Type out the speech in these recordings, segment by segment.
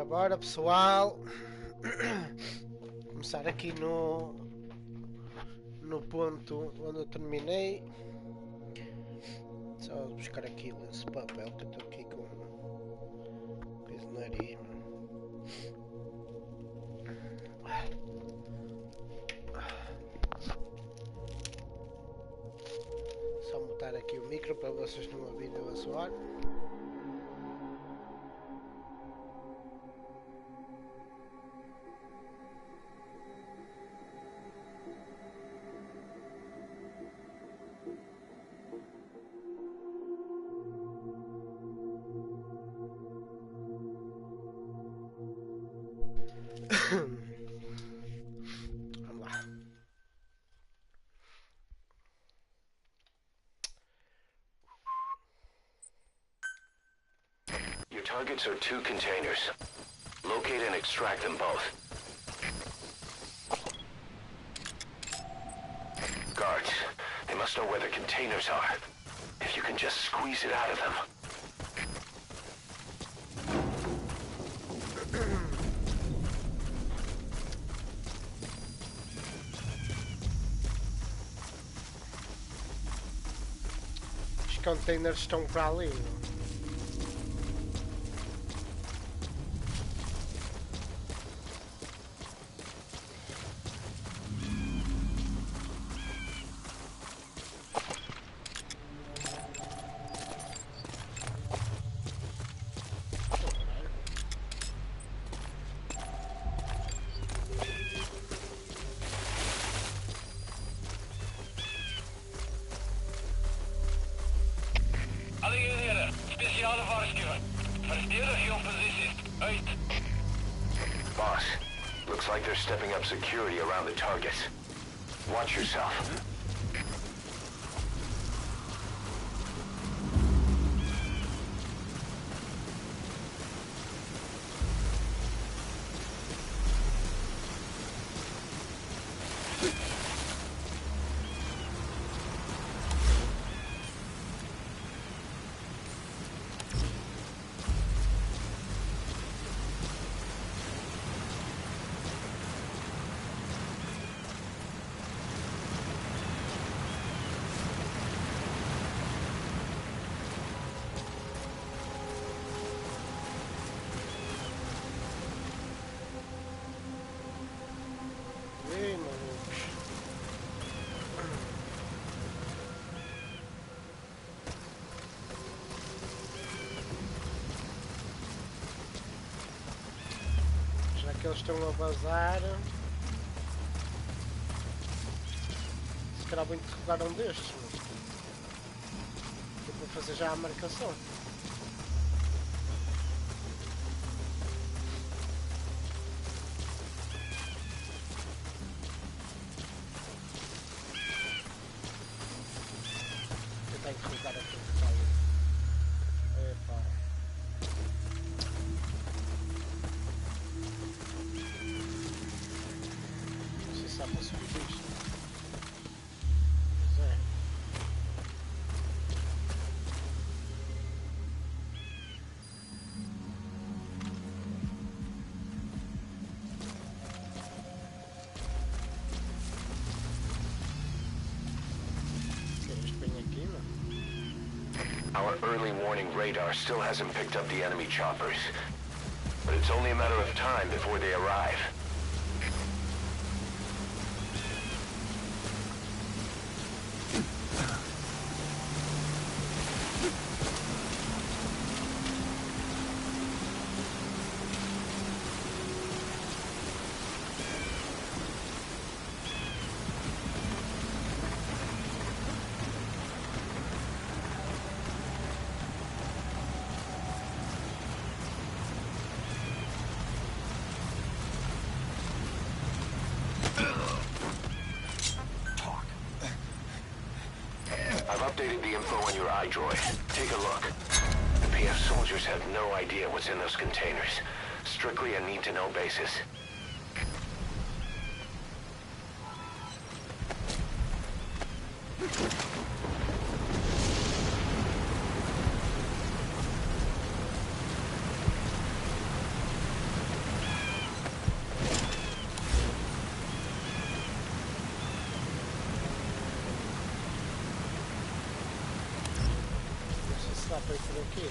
Bora pessoal, começar aqui no ponto onde eu terminei. Só buscar aqui esse papel que eu estou aqui com coisa no narino. Só mutar aqui o micro para vocês não ouvirem eu a soar. Vamos lá. Your targets are 2 containers. Locate and extract them both. Guards, they must know where the containers are. If you can just squeeze it out of them. Os containers estão para ali. Boss, looks like they're stepping up security around the targets. Watch yourself. Que eles estão a vazar, se calhar vou interrogar um destes, mas vou fazer já a marcação. Vou tentar interrogar aqui o pessoal. Epá. Dá para subir isto. Pois é. Que isto vem aqui, não? Our early warning radar still hasn't picked up the enemy choppers. But it's only a matter of time before they arrive. I've updated the info on your iDroid. Take a look. The PF soldiers have no idea what's in those containers. Strictly a need-to-know basis. aqui.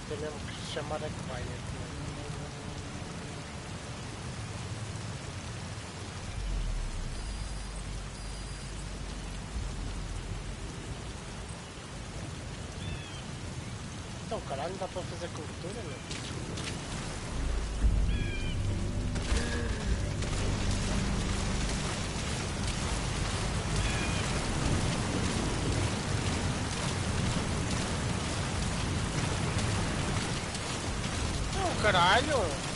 Tem mesmo que chamar a que vai aqui. Então caralho, dá para fazer cobertura, não? Caralho!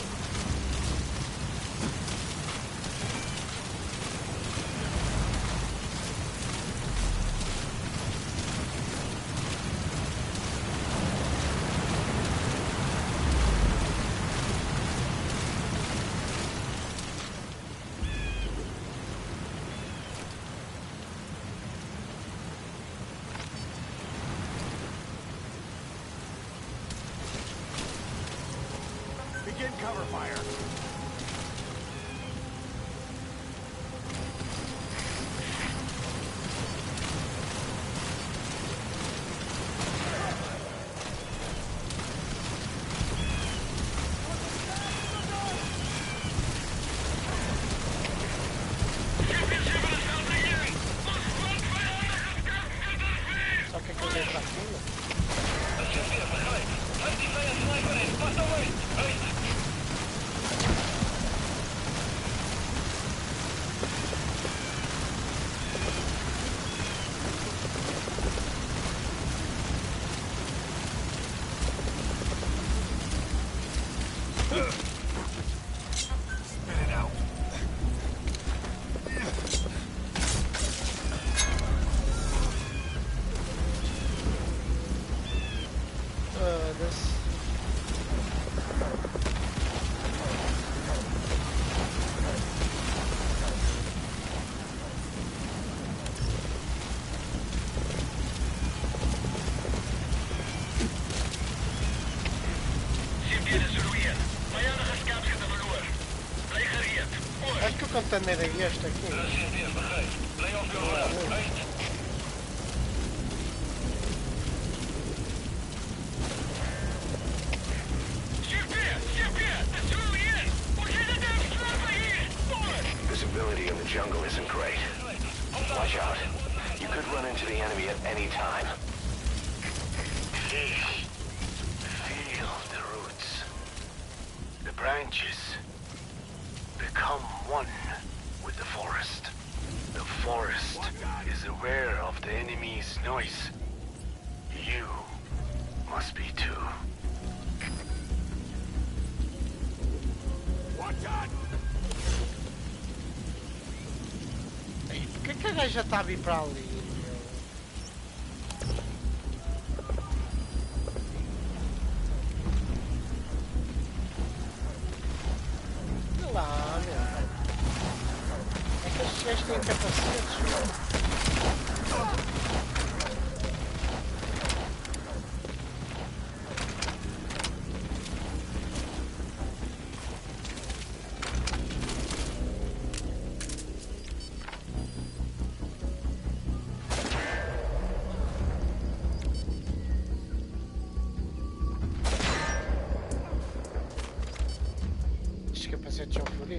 Begin cover fire. Só que aquilo é fraquinho. Acho que o container é este aqui. Visibility in the jungle isn't great. Watch out. You could run into the enemy at any time. Feel the roots, the branches. Become one with the forest. The forest is aware of the enemy's noise. You must be too. Watch out! Ei, por que a gaja está a vir para ali? Lá, meu. É que estes gajos têm capacetes, meu.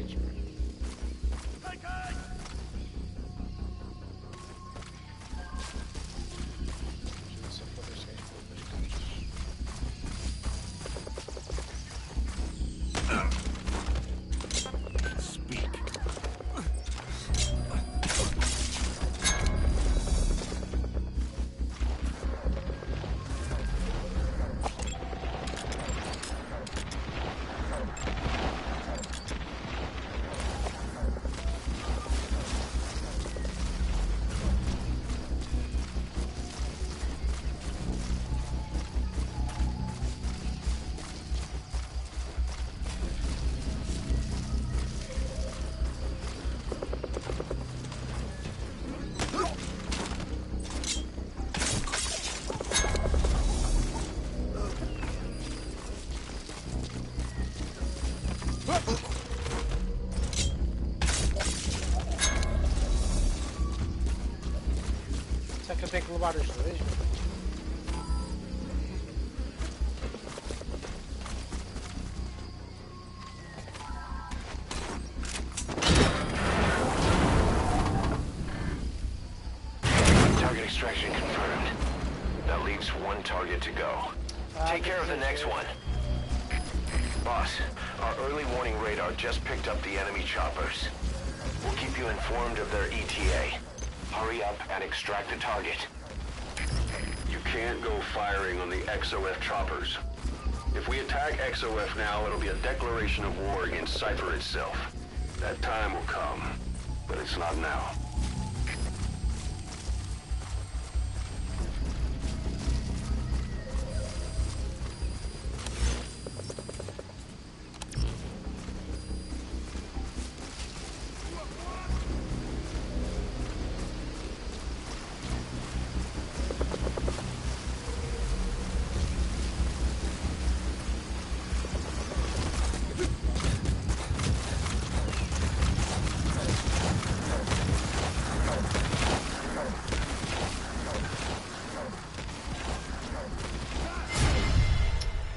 direitos, mano. Só foda as 6 das cartas. Será que eu tenho que levar os dois? Target extraction confirmed. That leaves one target to go. Take care of the next one. Boss, our early warning radar just picked up the enemy choppers. We'll keep you informed of their ETA. Hurry up and extract the target. You can't go firing on the XOF choppers. If we attack XOF now, it'll be a declaration of war against Cypher itself. That time will come, but it's not now.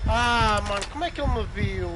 Ah, mano, como é que ele me viu?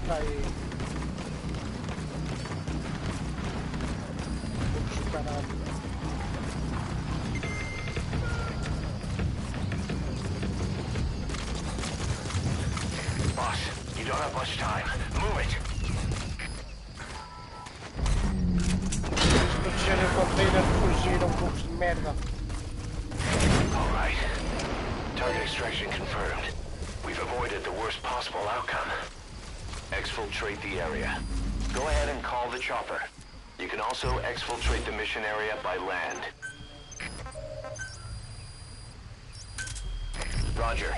Tá aí. Vou caralho. Boss, you don't have much time. Move it. Proteger o container, fugiram poucos de merda. All right. Target extraction confirmed. We've avoided the worst possible outcome. Exfiltrate the area. Go ahead and call the chopper. You can also exfiltrate the mission area by land. Roger.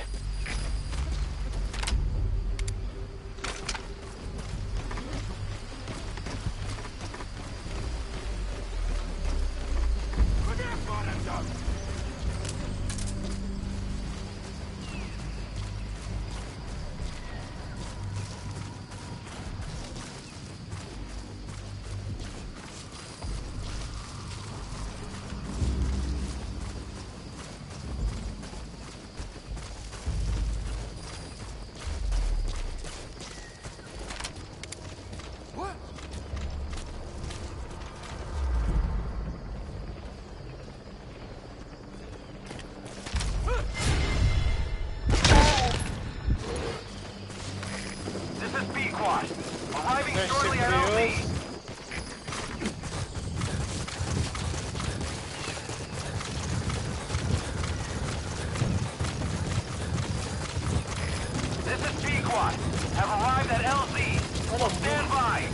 Stand by!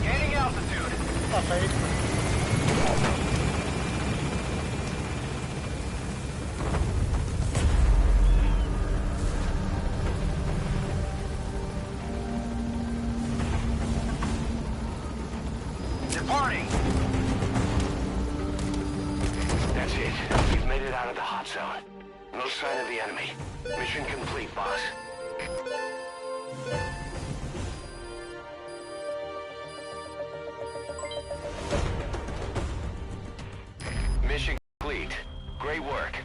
Gaining altitude. Departing. That's it. You've made it out of the hot zone. No sign of the enemy. Mission complete, boss. Mission complete. Great work.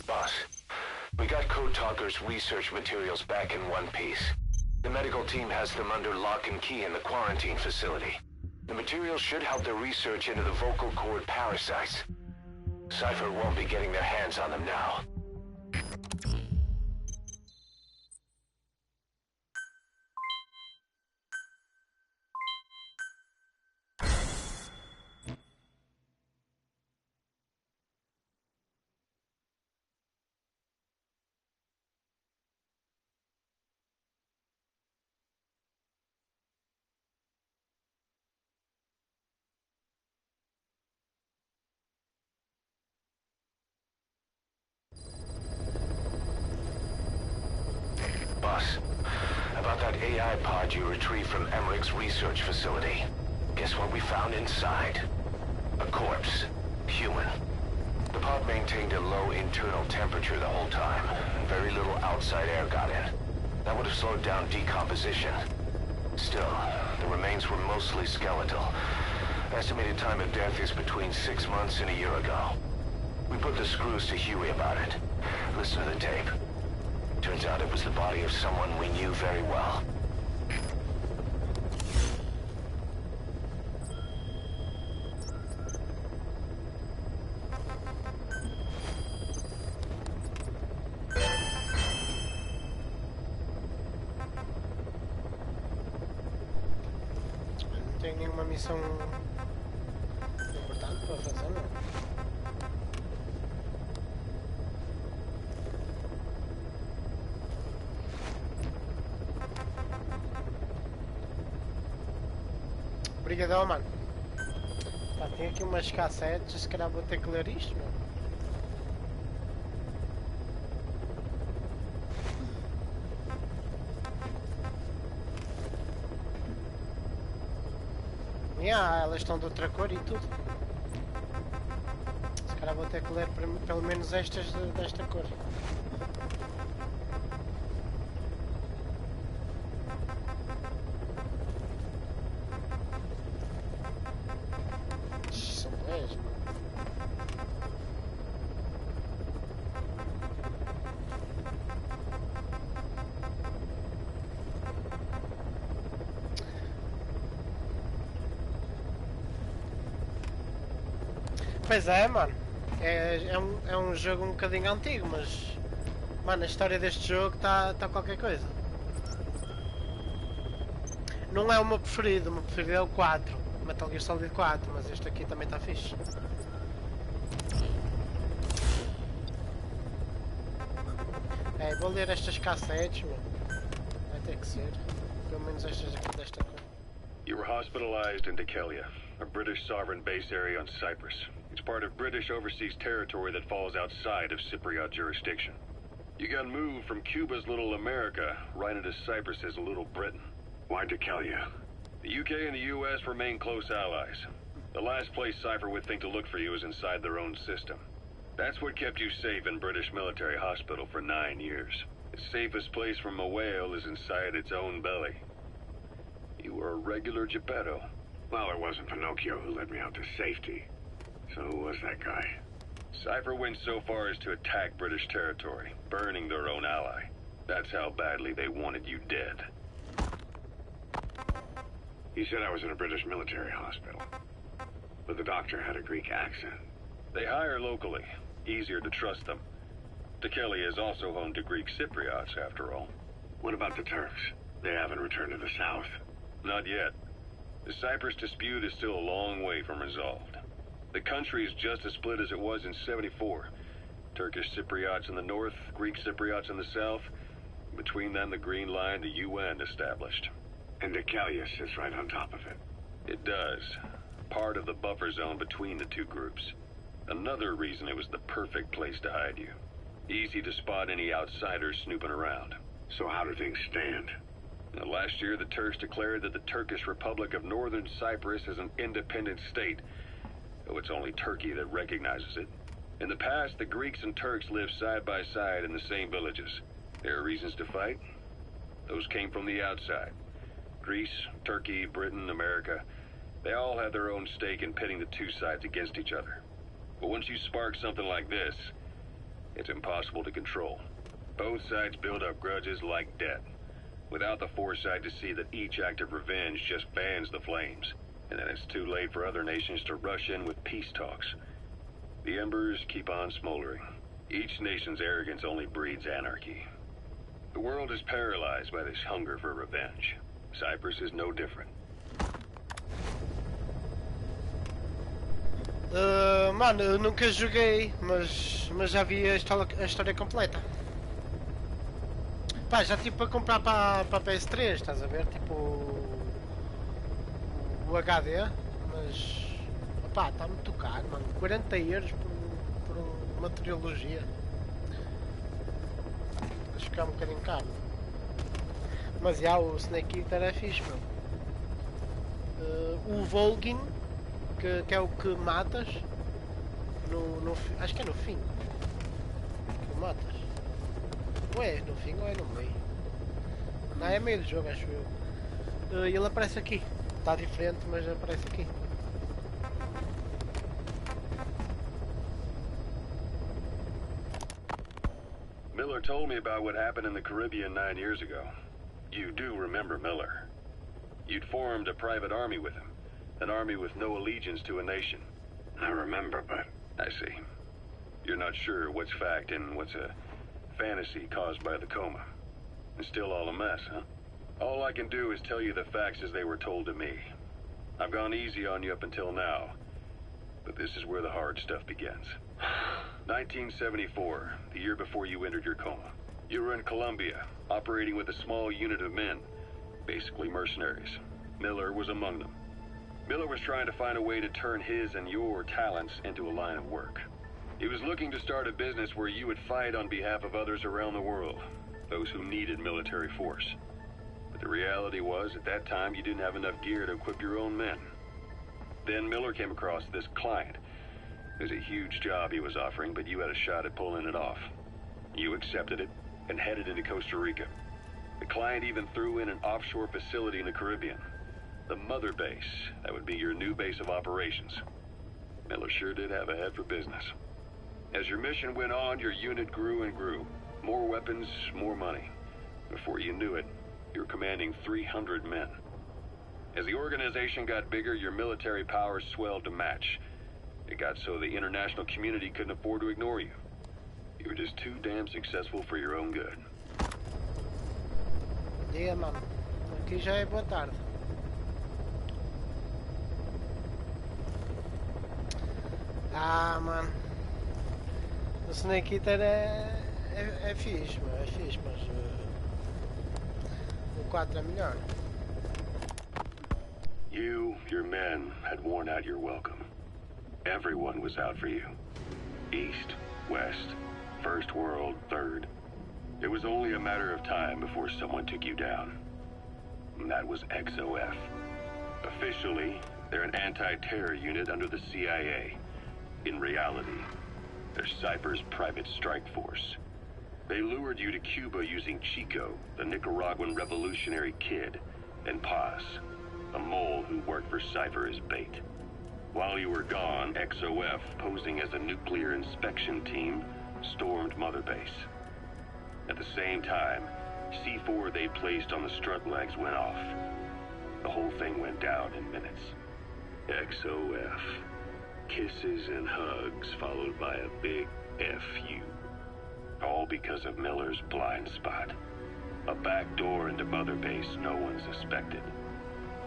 Boss, we got Code Talker's research materials back in one piece. The medical team has them under lock and key in the quarantine facility. The materials should help their research into the vocal cord parasites. Cypher won't be getting their hands on them now. Boss, about that AI pod you retrieved from Emmerich's research facility. Guess what we found inside? A corpse. Human. The pod maintained a low internal temperature the whole time, and very little outside air got in. That would have slowed down decomposition. Still, the remains were mostly skeletal. Estimated time of death is between 6 months and a year ago. We put the screws to Huey about it. Listen to the tape. Turns out it was the body of someone we knew very well. Não tem nenhuma missão importante para fazer, não? Obrigadão, mano. Pá, tem aqui umas cassetes, se calhar vou ter que ler isto, mano. Elas estão de outra cor e tudo. Se calhar vou ter que ler pelo menos estas desta cor. São 10, mano. Pois é, mano. É um jogo um bocadinho antigo, mas... Mano, a história deste jogo está qualquer coisa. Não é o meu preferido é o 4. Metal Gear Solid 4, mas este aqui também está fixe. É, vou ler estas cassetes, mano. Vai ter que ser. Pelo menos estas aqui desta cor. You were hospitalized in Dicas, a British sovereign base area on Cyprus. It's part of British overseas territory that falls outside of Cypriot jurisdiction. You got moved from Cuba's Little America right into Cyprus's Little Britain. Why Dicas? The UK and the US remain close allies. The last place Cypher would think to look for you is inside their own system. That's what kept you safe in British military hospital for 9 years. The safest place from a whale is inside its own belly. You were a regular Geppetto. Well, it wasn't Pinocchio who led me out to safety. So who was that guy? Cypher went so far as to attack British territory, burning their own ally. That's how badly they wanted you dead. He said I was in a British military hospital. But the doctor had a Greek accent. They hire locally. Easier to trust them. Dicas is also home to Greek Cypriots, after all. What about the Turks? They haven't returned to the south? Not yet. The Cyprus dispute is still a long way from resolved. The country is just as split as it was in '74. Turkish Cypriots in the north, Greek Cypriots in the south. Between them, the Green Line, the UN established. And Dicas sits right on top of it. It does. Part of the buffer zone between the two groups. Another reason it was the perfect place to hide you. Easy to spot any outsiders snooping around. So how do things stand? Now, last year, the Turks declared that the Turkish Republic of Northern Cyprus is an independent state, though it's only Turkey that recognizes it. In the past, the Greeks and Turks lived side by side in the same villages. There are reasons to fight. Those came from the outside. Greece, Turkey, Britain, America, they all had their own stake in pitting the two sides against each other. But once you spark something like this, it's impossible to control. Both sides build up grudges like debt, without the foresight to see that each act of revenge just fans the flames, and then it's too late for other nations to rush in with peace talks. The embers keep on smoldering. Each nation's arrogance only breeds anarchy. The world is paralyzed by this hunger for revenge. Cyprus is no different. Mano, eu nunca joguei, mas já vi a história completa. Pá, já tive para comprar para PS3, estás a ver? Tipo o HD, mas opá, está muito caro, mano. 40 euros por uma trilogia. Acho que ficar um bocadinho caro. Mas já, o Snake Eater é fixe, meu. O Volgin, que é o que matas, acho que é no fim que o matas. Ou é no fim ou é no meio? Não, é meio do jogo, acho eu. Ele aparece aqui. Está diferente, mas aparece aqui. Miller told me about what happened in the Caribbean 9 years ago. You do remember Miller. You'd formed a private army with him. An army with no allegiance to a nation. I remember, but... I see. You're not sure what's fact and what's a fantasy caused by the coma. It's still all a mess, huh? All I can do is tell you the facts as they were told to me. I've gone easy on you up until now, but this is where the hard stuff begins. 1974, the year before you entered your coma. You were in Colombia, operating with a small unit of men, basically mercenaries. Miller was among them. Miller was trying to find a way to turn his and your talents into a line of work. He was looking to start a business where you would fight on behalf of others around the world, those who needed military force. But the reality was, at that time, you didn't have enough gear to equip your own men. Then Miller came across this client. It was a huge job he was offering, but you had a shot at pulling it off. You accepted it and headed into Costa Rica. The client even threw in an offshore facility in the Caribbean. The mother base, that would be your new base of operations. Miller sure did have a head for business. As your mission went on, your unit grew and grew. More weapons, more money. Before you knew it, you were commanding 300 men. As the organization got bigger, your military powers swelled to match. It got so the international community couldn't afford to ignore you. You were just too damn successful for your own good. Dia, mano. Aqui já é boa tarde. Ah, mano. O Snake Eater é fixe, mano. É fixe, mas o 4 é melhor. You, your men, had worn out your welcome. Everyone was out for you. East, West, First World, Third. It was only a matter of time before someone took you down. And that was XOF. Officially, they're an anti-terror unit under the CIA. In reality, they're Cyprus' private strike force. They lured you to Cuba using Chico, the Nicaraguan revolutionary kid, and Paz, a mole who worked for for Cypher as bait. While you were gone, XOF, posing as a nuclear inspection team, stormed Mother Base. At the same time, C4 they placed on the strut legs went off. The whole thing went down in minutes. XOF. Kisses and hugs followed by a big FU. All because of Miller's blind spot. A back door into Mother Base no one suspected.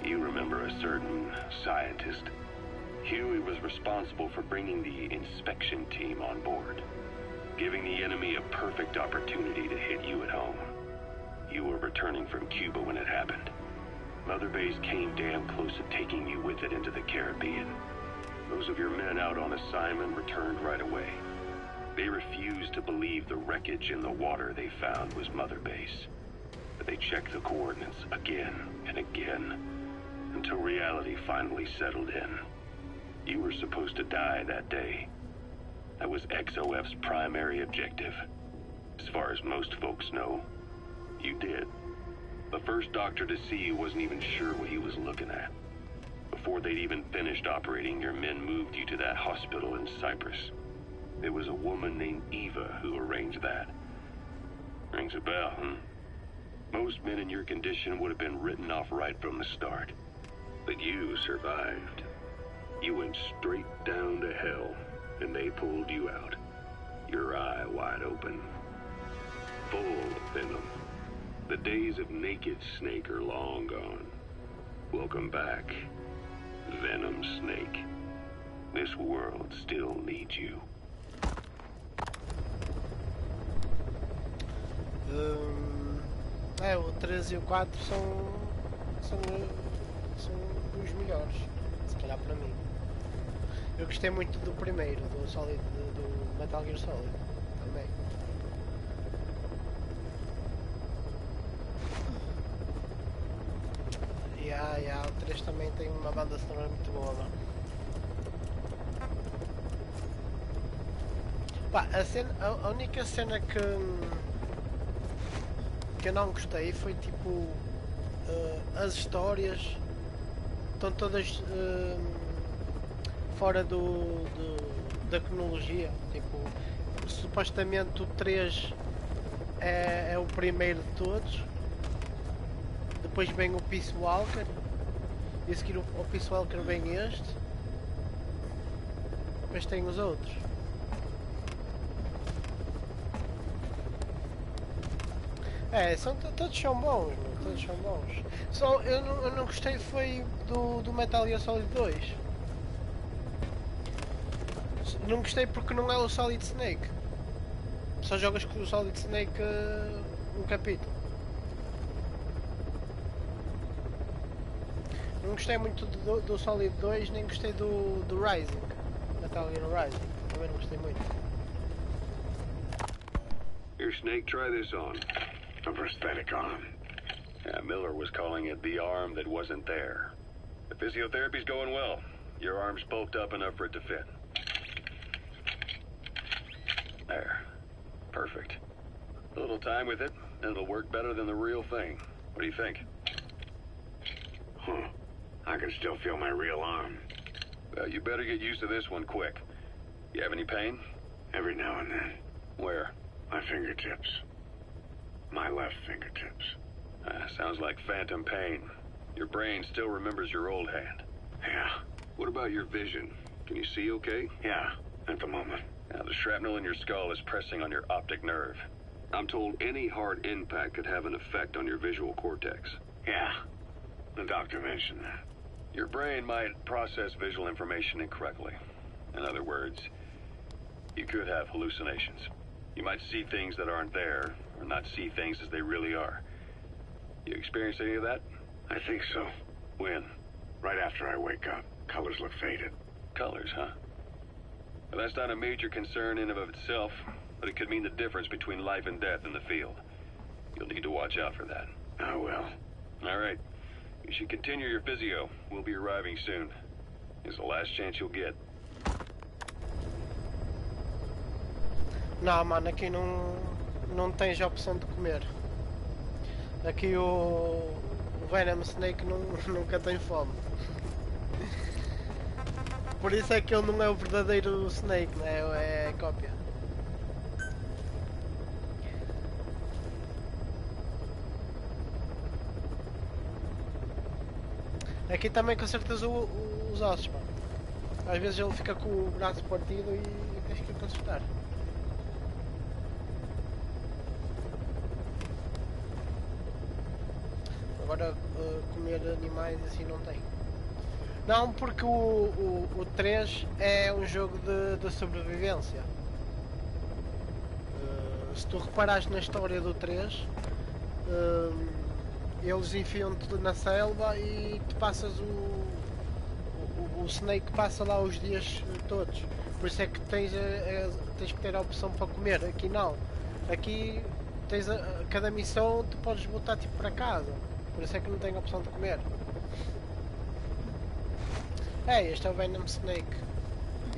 You remember a certain scientist? Huey was responsible for bringing the inspection team on board, giving the enemy a perfect opportunity to hit you at home. You were returning from Cuba when it happened. Mother Base came damn close to taking you with it into the Caribbean. Those of your men out on assignment returned right away. They refused to believe the wreckage in the water they found was Mother Base. But they checked the coordinates again and again, until reality finally settled in. You were supposed to die that day. That was XOF's primary objective. As far as most folks know, you did. The first doctor to see you wasn't even sure what he was looking at. Before they'd even finished operating, your men moved you to that hospital in Cyprus. It was a woman named Eva who arranged that. Rings a bell, huh? Most men in your condition would have been written off right from the start. But you survived. You went straight down to hell, and they pulled you out. Your eye wide open. Full of venom. The days of naked Snake are long gone. Welcome back, Venom Snake. This world still needs you. O 3 e o 4 são os melhores, se calhar para mim. Eu gostei muito do primeiro, do Metal Gear Solid, também. O 3 também tem uma banda sonora muito boa, mano. Pá, a única cena que eu não gostei foi tipo as histórias estão todas fora da cronologia. Tipo, supostamente o 3 é o primeiro de todos, depois vem o Peace Walker e a seguir o Peace Walker vem este, depois tem os outros. Todos são bons, todos são bons. Só eu não gostei foi do Metal Gear Solid 2. Não gostei porque não é o Solid Snake. Só jogas com o Solid Snake um capítulo. Não gostei muito do Solid 2, nem gostei do Rising. Metal Gear Rising. Também não gostei muito. Here, Snake, try this on. A prosthetic arm. Yeah, Miller was calling it the arm that wasn't there. The physiotherapy's going well. Your arm's bulked up enough for it to fit. There. Perfect. A little time with it, and it'll work better than the real thing. What do you think? Huh. I can still feel my real arm. Well, you better get used to this one quick. You have any pain? Every now and then. Where? My fingertips. My left fingertips. Sounds like phantom pain. Your brain still remembers your old hand. Yeah. What about your vision? Can you see okay? Yeah, at the moment. Now, the shrapnel in your skull is pressing on your optic nerve. I'm told any hard impact could have an effect on your visual cortex. Yeah, the doctor mentioned that. Your brain might process visual information incorrectly. In other words, you could have hallucinations. You might see things that aren't there, or not see things as they really are. You experience any of that? I think so. When? Right after I wake up. Colors look faded. Colors, huh? Well, that's not a major concern in and of itself, but it could mean the difference between life and death in the field. You'll need to watch out for that. I will. All right. You should continue your physio. We'll be arriving soon. It's the last chance you'll get. Não, mano, aqui não tens a opção de comer. Aqui o Venom Snake nunca tem fome. Por isso é que ele não é o verdadeiro Snake, não é? É a cópia. Aqui também com certeza os ossos, pá. Às vezes ele fica com o braço partido e tens que consertar. Agora comer animais assim não tem. Não, porque o 3 é um jogo de sobrevivência. Se tu reparares na história do 3, eles enfiam-te na selva e tu passas o Snake passa lá os dias todos. Por isso é que tens que ter a opção para comer. Aqui não. Aqui tens cada missão tu podes botar tipo para casa. Por isso é que não tem a opção de comer. Este é o Venom Snake.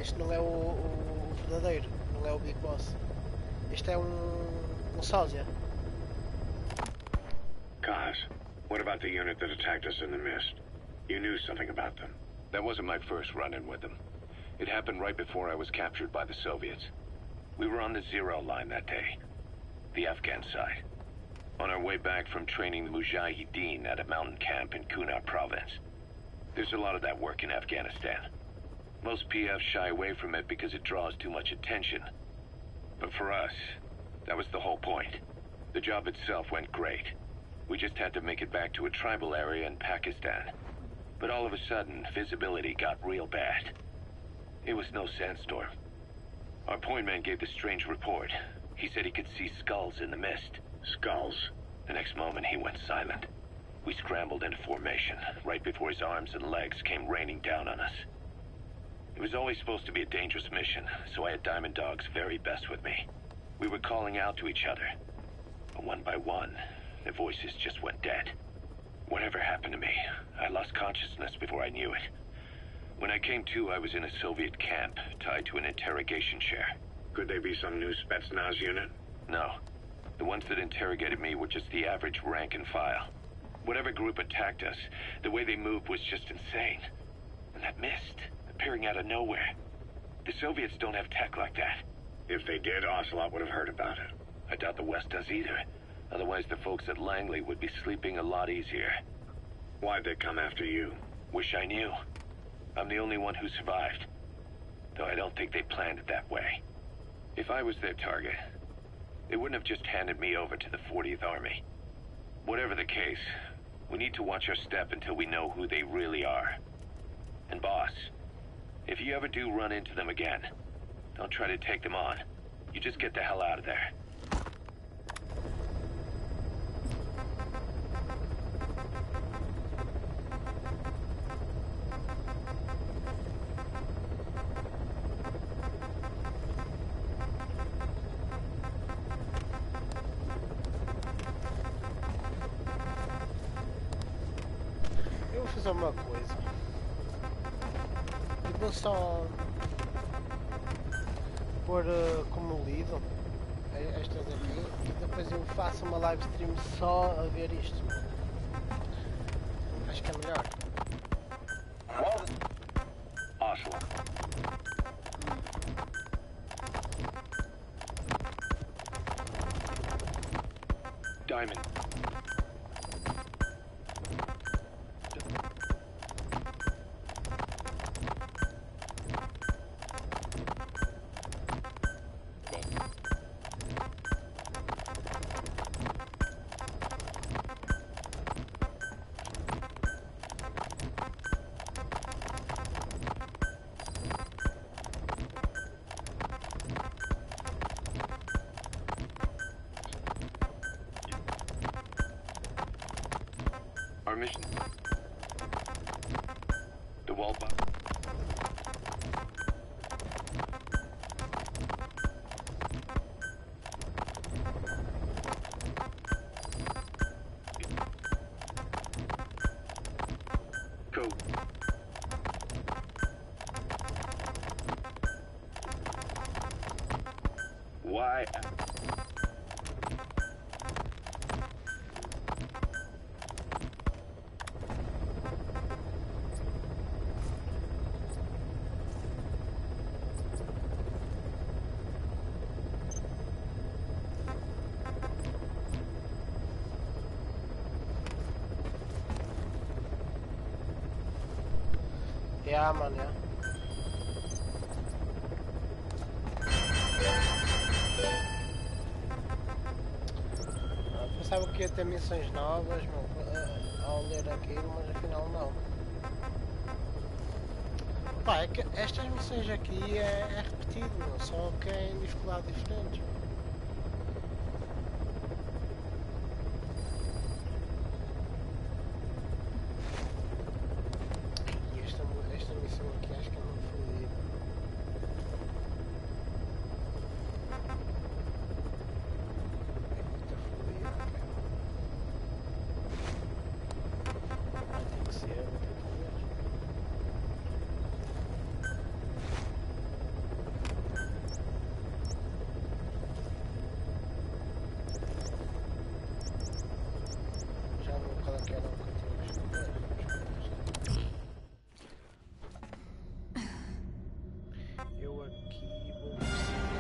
Este não é o verdadeiro. Não é o Big Boss. Este é um sósia. Kaz, what about the unit that attacked us in the mist? You knew something about them. That wasn't my first run-in with them. It happened right before I was captured by the Soviets. We were on the zero line that day, the Afghan side, on our way back from training the Mujahideen at a mountain camp in Kunar province. There's a lot of that work in Afghanistan. Most PFs shy away from it because it draws too much attention. But for us, that was the whole point. The job itself went great. We just had to make it back to a tribal area in Pakistan. But all of a sudden, visibility got real bad. It was no sandstorm. Our point man gave this strange report. He said he could see skulls in the mist. Skulls? The next moment, he went silent. We scrambled into formation, right before his arms and legs came raining down on us. It was always supposed to be a dangerous mission, so I had Diamond Dog's very best with me. We were calling out to each other. But one by one, their voices just went dead. Whatever happened to me, I lost consciousness before I knew it. When I came to, I was in a Soviet camp, tied to an interrogation chair. Could they be some new Spetsnaz unit? No. The ones that interrogated me were just the average rank and file. Whatever group attacked us, the way they moved was just insane. And that mist, appearing out of nowhere. The Soviets don't have tech like that. If they did, Ocelot would have heard about it. I doubt the West does either. Otherwise, the folks at Langley would be sleeping a lot easier. Why'd they come after you? Wish I knew. I'm the only one who survived. Though I don't think they planned it that way. If I was their target, they wouldn't have just handed me over to the 40th Army. Whatever the case, we need to watch our step until we know who they really are. And boss, if you ever do run into them again, don't try to take them on. You just get the hell out of there. Eu vou fazer uma coisa. Eu vou só pôr como lido estas aqui e depois eu faço uma live stream só a ver isto. Acho que é melhor. Oslo. Diamond. Our mission. The wall box. Go. Why? Yeah, mano, yeah. Pensava que ia ter missões novas ao ler aquilo, mas afinal não. Pá, é que estas missões aqui é repetido, meu, só que é em dificuldade diferentes. E esta missão aqui acho que é muito fodida. É muito fodida, cara. Tem que ser, vou ter que ver. Já não qual é que era o que eu tinha que escolher. Eu aqui vou precisar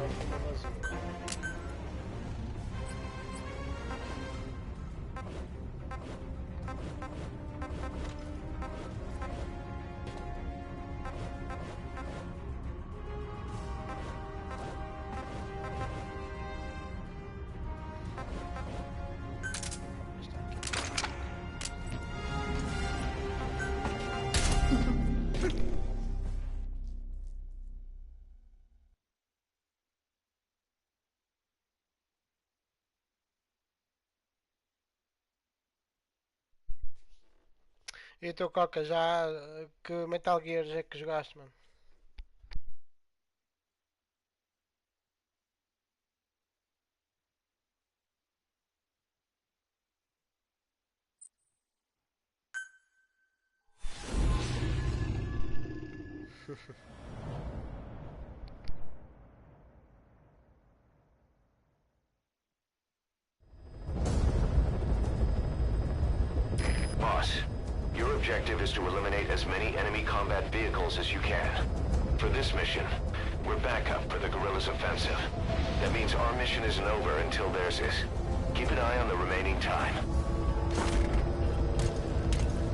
de uma bazuca. E tu, Coca, já que Metal Gears é que jogaste, mano? Boss, your objective is to eliminate as many enemy combat vehicles as you can. For this mission, we're backup for the guerrillas' offensive. That means our mission isn't over until theirs is. Keep an eye on the remaining time.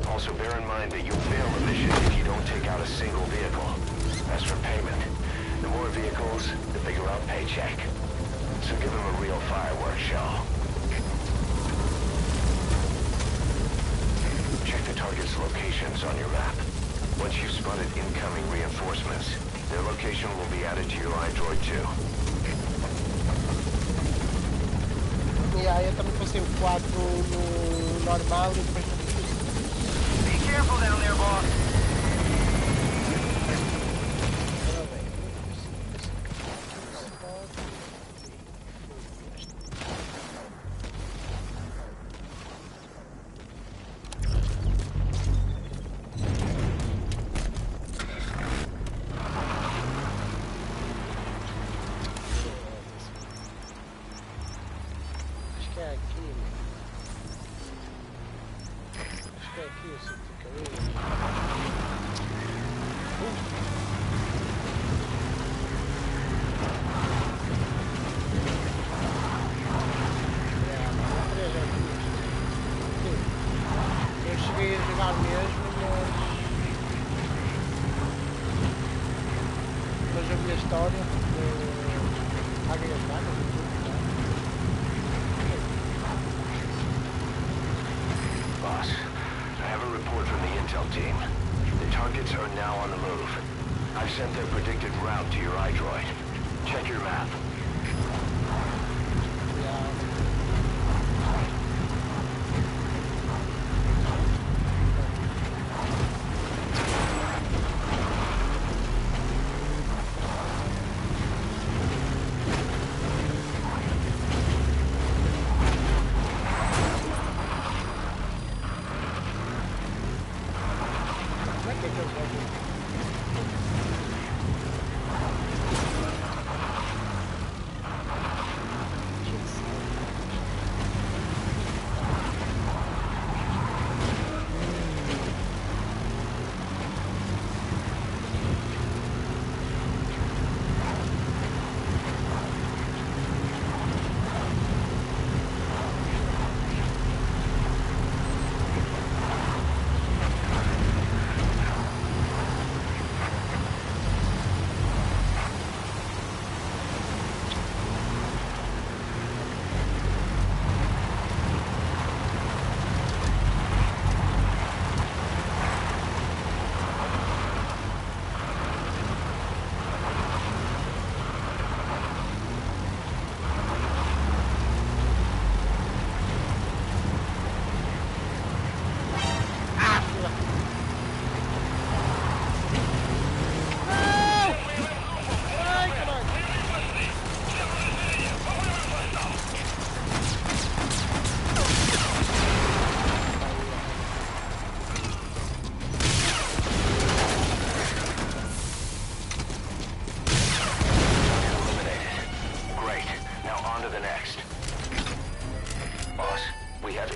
Also bear in mind that you'll fail the mission if you don't take out a single vehicle. As for payment, the more vehicles, the bigger our paycheck. So give them a real fireworks show. Check the target's locations on your map. Once you've spotted incoming reinforcements, their location will be added to your iDroid too. E aí eu também passei o 4 no normal e depois no difícil. Be careful down there, boss. Ora bem, eu preciso acho que é aqui, mano. Acho que é aqui o sítio que eu ia. Eu cheguei a jogar mesmo, mas a minha história a gravar, Boss, I have a report from the intel team. The targets are now on the move. I've sent their predicted route to your iDroid. Check your map.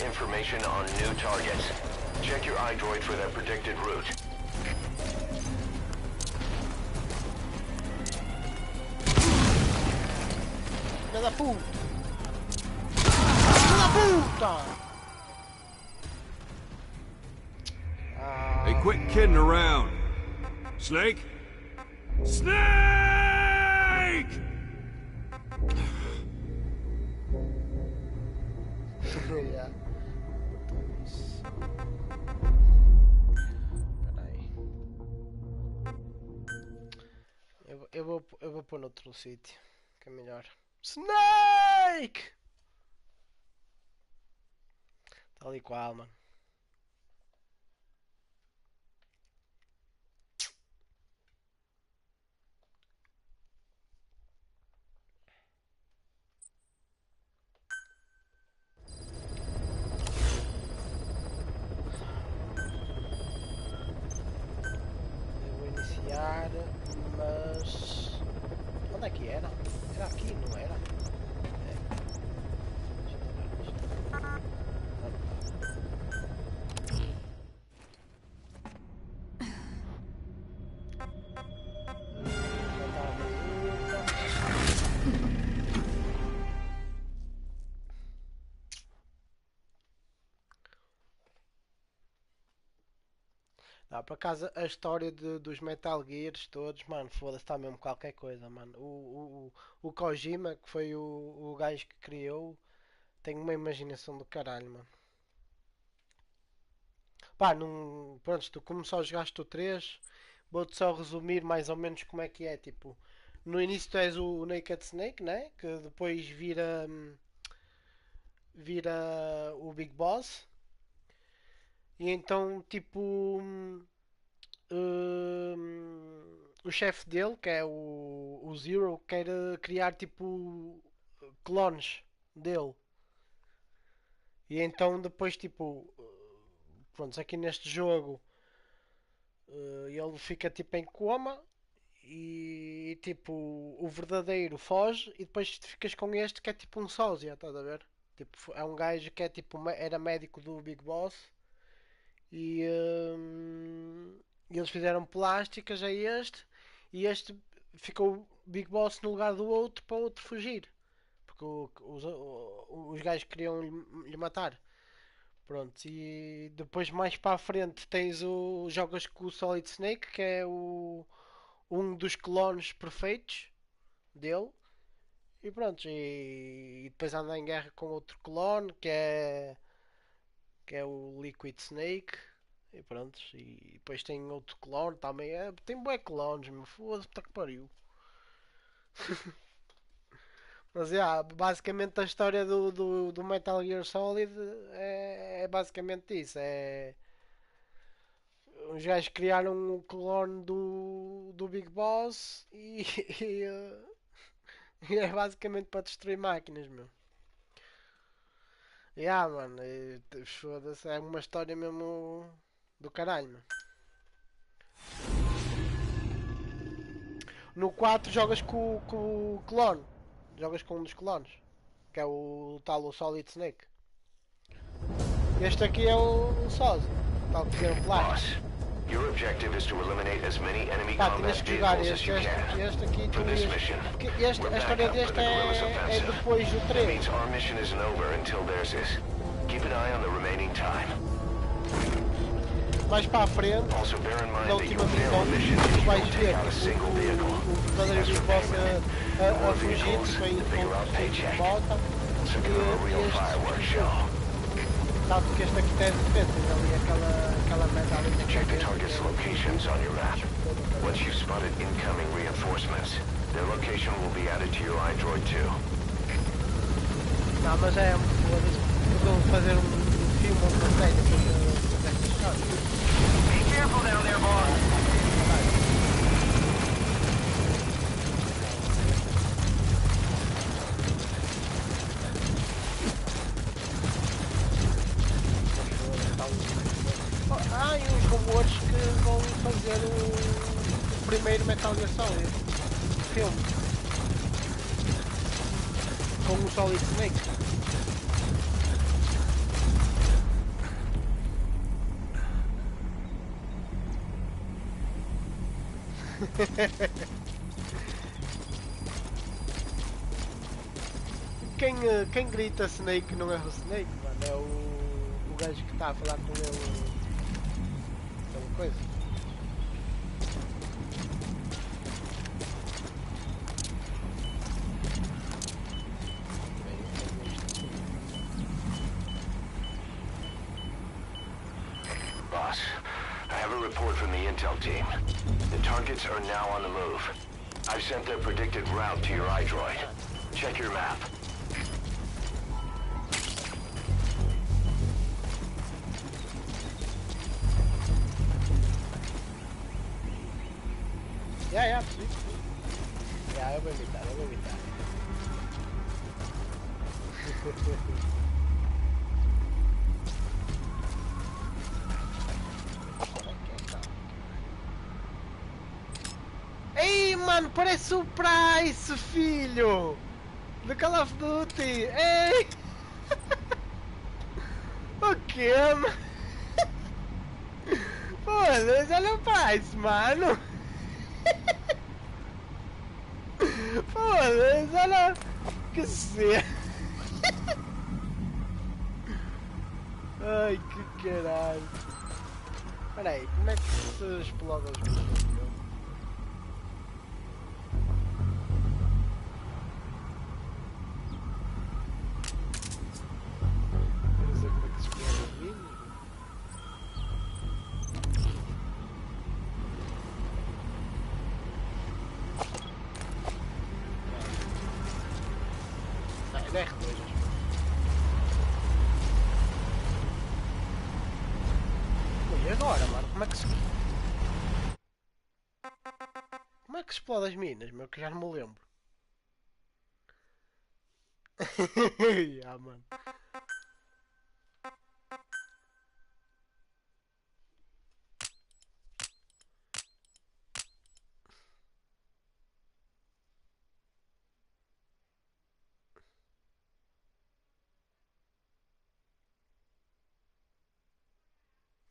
information on new targets. Check your iDroid for their predicted route. Filha da puta! Filha da puta! Hey, quit kidding around. Snake? Snake! Yeah. Peraí. Eu vou pôr noutro sítio, que é melhor. Snake! Tal e qual, mano. Mas... onde é que era? Era aqui, não era? É. Não, por acaso a história dos Metal Gears todos, mano, foda-se, está mesmo qualquer coisa, mano. O Kojima, que foi o gajo que criou, tem uma imaginação do caralho, mano. Pá, não, pronto, tu como só jogaste o 3, vou-te só resumir mais ou menos como é que é, tipo, no início tu és o Naked Snake, né? Que depois vira o Big Boss. E então, tipo, o chefe dele, que é o Zero, quer criar, tipo, clones dele. E então, depois, tipo, pronto, aqui neste jogo, ele fica, tipo, em coma. E, tipo, o verdadeiro foge. E depois ficas com este, que é, tipo, um sósia, estás a ver? Tipo, é um gajo que é, tipo, era médico do Big Boss. E eles fizeram plásticas a este. E este ficou Big Boss no lugar do outro para o outro fugir. Porque os gajos queriam lhe matar. Pronto, e depois mais para a frente jogas com o Solid Snake, que é um dos clones perfeitos dele. E pronto, e depois anda em guerra com outro clone, que é o Liquid Snake. E pronto, e depois tem outro clone também. Tem bué clones, meu, foda-se, puta que pariu. Mas basicamente a história do Metal Gear Solid é basicamente isso. Os gajos criaram um clone do Big Boss e é basicamente para destruir máquinas, meu. Mano, foda-se, é uma história mesmo do caralho, meu. No 4 jogas com o clone. Jogas com um dos clones. Que é o tal o Solid Snake. Este aqui é o Sósia. Tal que fizeram plástico. Your objective is to eliminate as many enemy Pá, combat tinhas que jogar vehicles as you can. este aqui. For this mission, we're A história back up deste for the guerrillas é offensive. depois do That 3. means our mission isn't over until theirs is. Keep an eye on the remaining time. Mais para a frente, Also bear in mind na that última you'll fail missão, the mission if tu you vais don't ver take out a single vehicle. o verdadeiro As Big for Boss payment, a more fugir, vehicles, tipo, the bigger our paycheck. volta. Secure a real fireworks show. Sabe que este aqui tem defesas ali, aquela merda ali. Check the target's locations on your map. Once you've spotted incoming reinforcements, their location will be added to your iDroid too. Não, mas é foda-se. Eu vou fazer filme ou uma série destas histórias. Be careful down there, boss. E uns rumores que vão fazer o primeiro Metal Gear Solid filme com o Solid Snake. Quem grita Snake não é o Snake, mano, é o gajo que está a falar com ele. Aquela coisa. Boss, I have a report from the intel team. The targets are now on the move. I've sent their predicted route to your iDroid. Check your map. Yeah, sim. Yeah, eu vou imitar. Ei, mano, parece o Price, filho! Do Call of Duty! Ei! O que, mano? Foda-se, olha o Price, mano! Foda-se, olha que ser. Ai, que caralho. Espera aí, como é que se explode os bichos? Quer dizer, como é que se explode os bichos? É R2, acho. E agora, mano? Como é que se... Como é que se explode as minas, meu? Que já não me lembro. Mano.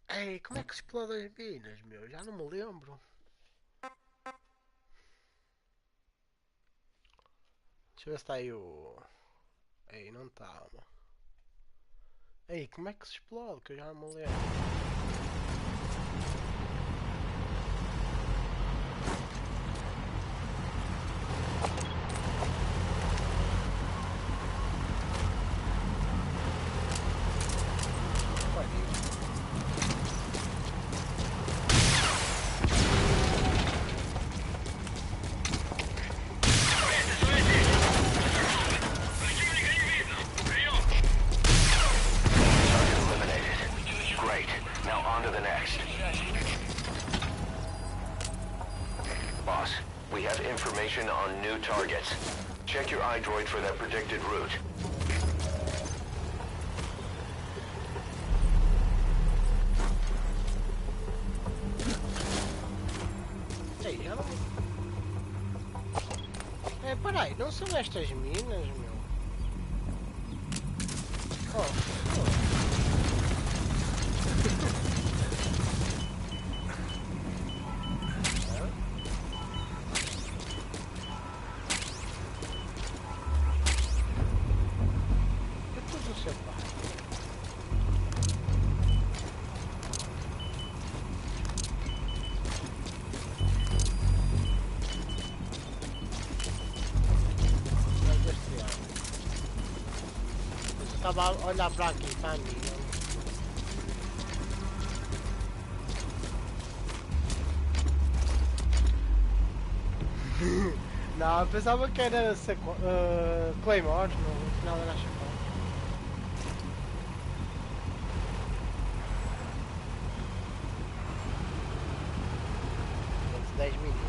Ei, como é que se explode as minas, meu? Já não me lembro. Deixa eu ver se está aí o... Ei, não está, mano. Ei, como é que se explode? Que eu já não me lembro. On new targets. Check your iDroid for that predicted route. Ei, já não... É, peraí, não são estas minas, meu? Oh. Estava a olhar para aqui, para a mina. Não, eu pensava que era Claymore, no final era chapéu. 10 minutos.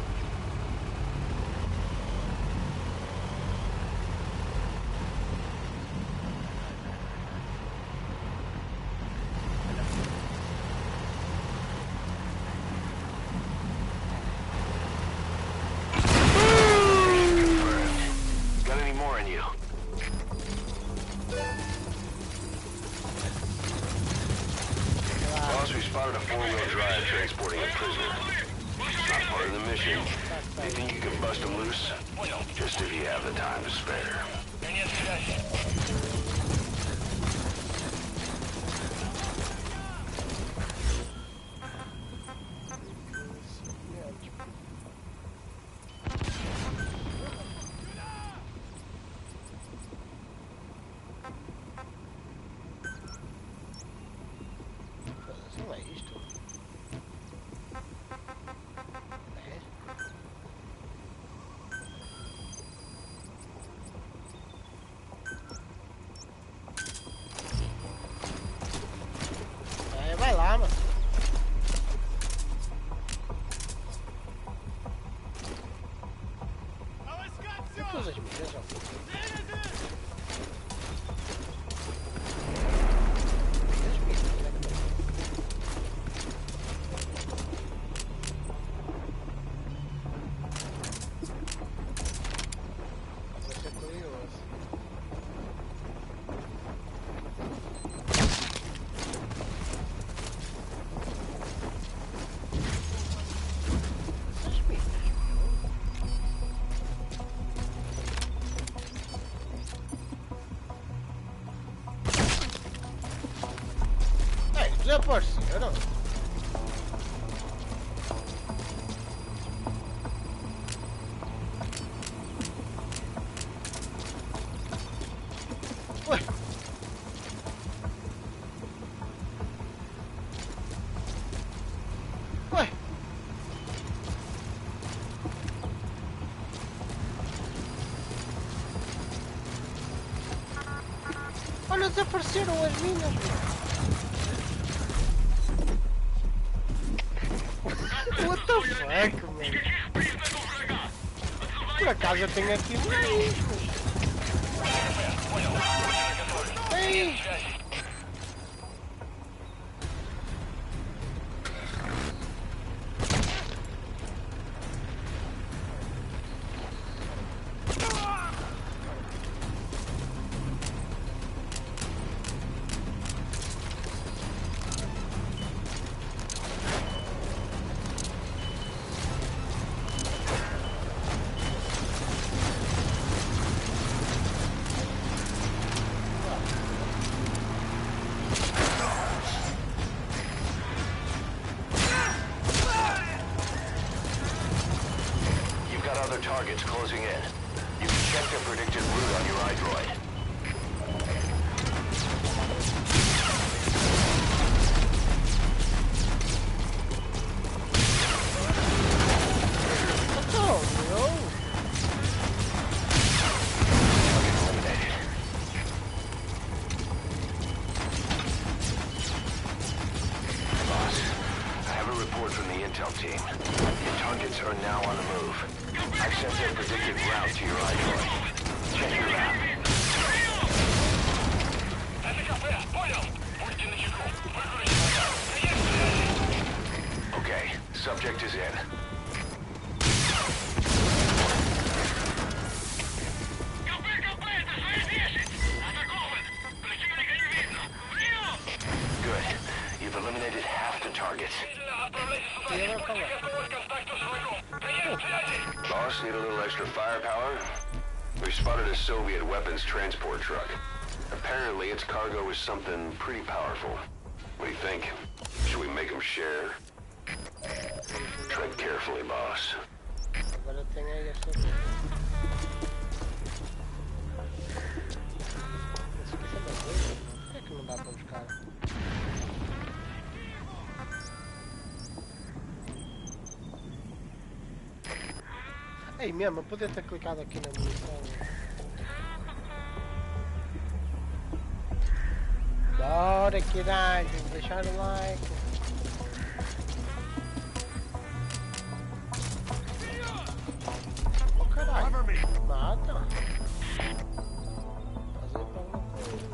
Spotted a four-wheel drive transporting a prisoner. Not part of the mission. Do you think you can bust them loose? Just if you have the time to spare. Não é isto? É. Vai lá, mano. Que coisas minhas, ó. Desapareceram. Ué. Ué. Olha, desapareceram as minas, mano. What the fuck, mano? Por acaso eu tenho aqui mais. Ei! Targets closing in. You can check the predicted route on your iDroid. Boss, I have a report from the intel team. Your targets are now on the move. I sent their predicted route to your iDroid. Check your map. Okay, subject is in. Good. You've eliminated half the targets. Boss, need a little extra firepower? We spotted a Soviet weapons transport truck. Apparently its cargo is something pretty powerful. What do you think? Should we make them share? Tread carefully, boss. Agora tem aí essa. Esqueci da coisa. Por que não dá pra buscar? Ei, mesmo, eu podia ter clicado aqui na munição. Bora, caralho, deixar o like. Oh, caralho, mata. Fazer pra alguma coisa.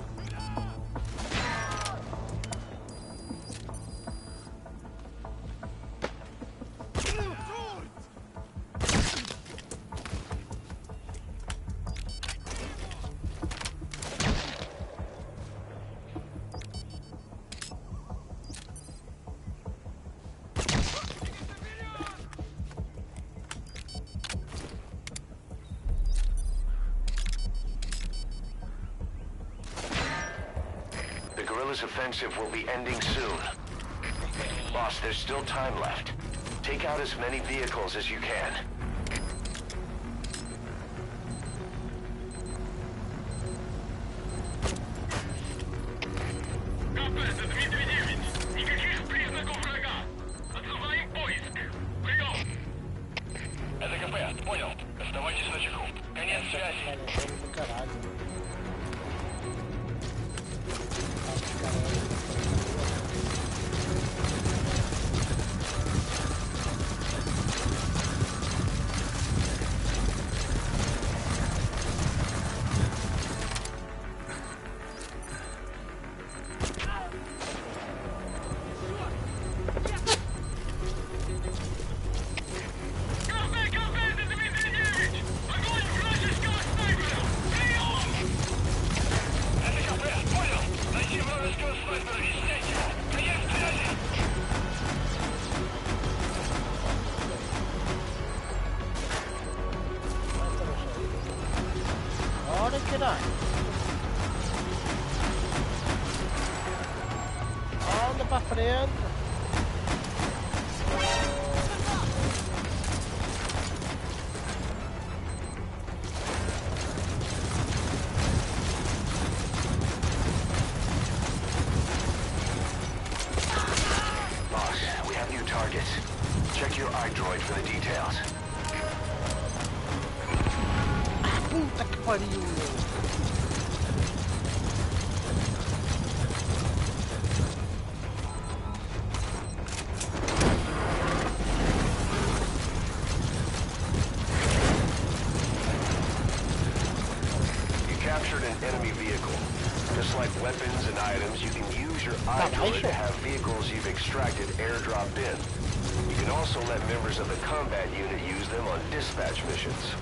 Cuba's offensive will be ending soon. Boss, there's still time left. Take out as many vehicles as you can. Anda pra frente. Boss, we have new targets. Check your iDroid for the details. Puta que pariu, meu. Enemy vehicle. Just like weapons and items, you can use your iDroid to have vehicles you've extracted airdropped in. You can also let members of the combat unit use them on dispatch missions.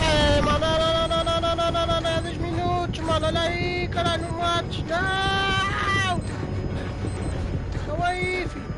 Ei, mano, não, 10 minutos, mano, olha aí, caralho, não mates, não! Calma aí, filho.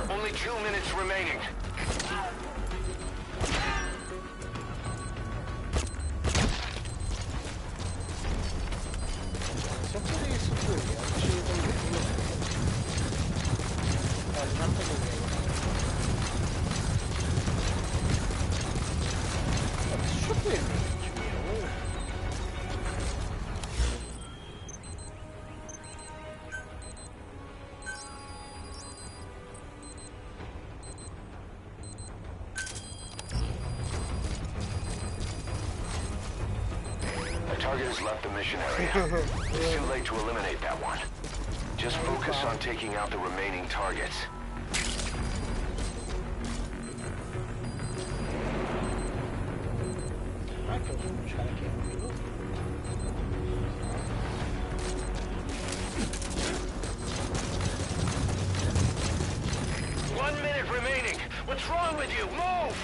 Only 2 minutes remaining. Só por isso, pô, eu achei que já não tem ninguém. Deixa eu ver, meu. Target has left the mission area. It's too late to eliminate that one. Just focus on taking out the remaining targets. Ah, que eu vou buscar aqui um minuto. One minute remaining. What's wrong with you? Move!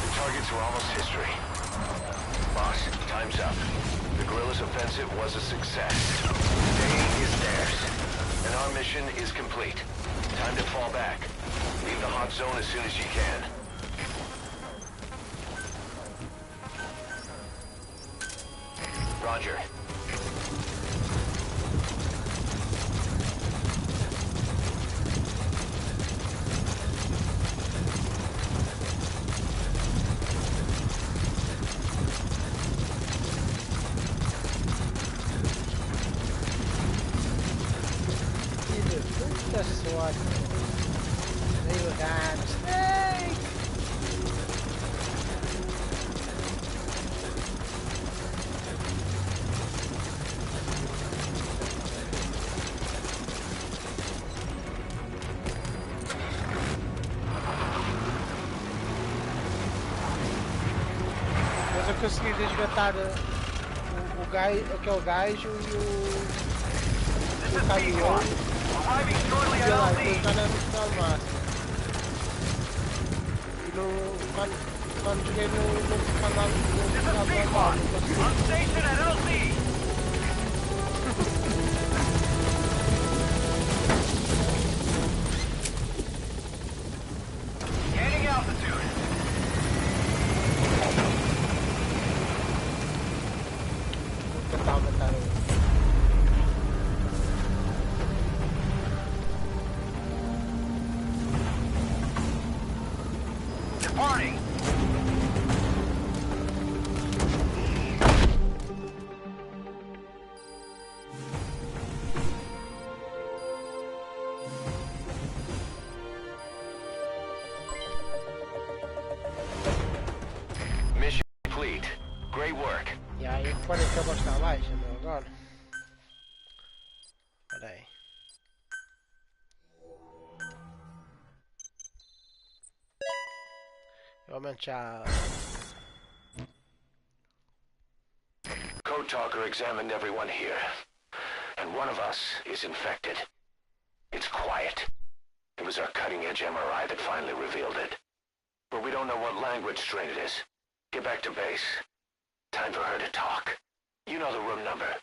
The targets are almost history. Time's up. The guerrillas' offensive was a success. Day is theirs. And our mission is complete. Time to fall back. Leave the hot zone as soon as you can. Roger. Mas eu consegui resgatar aquele gajo e o caminhão. E lá, depois já não é no final máximo. E quando cheguei no final normal, não consegui. E aí, quando é que eu vou estar abaixo, meu, agora? Espera aí. Eu aumento já... Code Talker examined everyone here, and one of us is infected. It's quiet. It was our cutting-edge MRI that finally revealed it. But we don't know what language strain it is. Get back to base. Time for her to talk. You know the room number.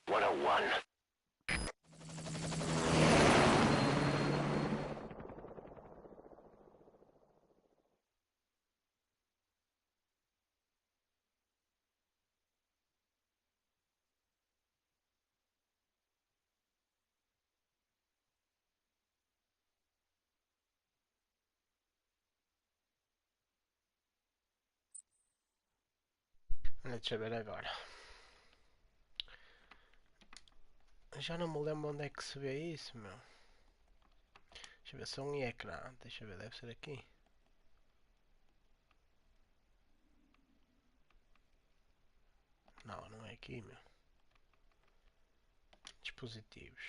101. Deixa eu ver agora. Já não me lembro onde é que se vê isso, meu. Deixa eu ver se é um ecrã. Deixa eu ver, deve ser aqui. Não, não é aqui, meu. Dispositivos.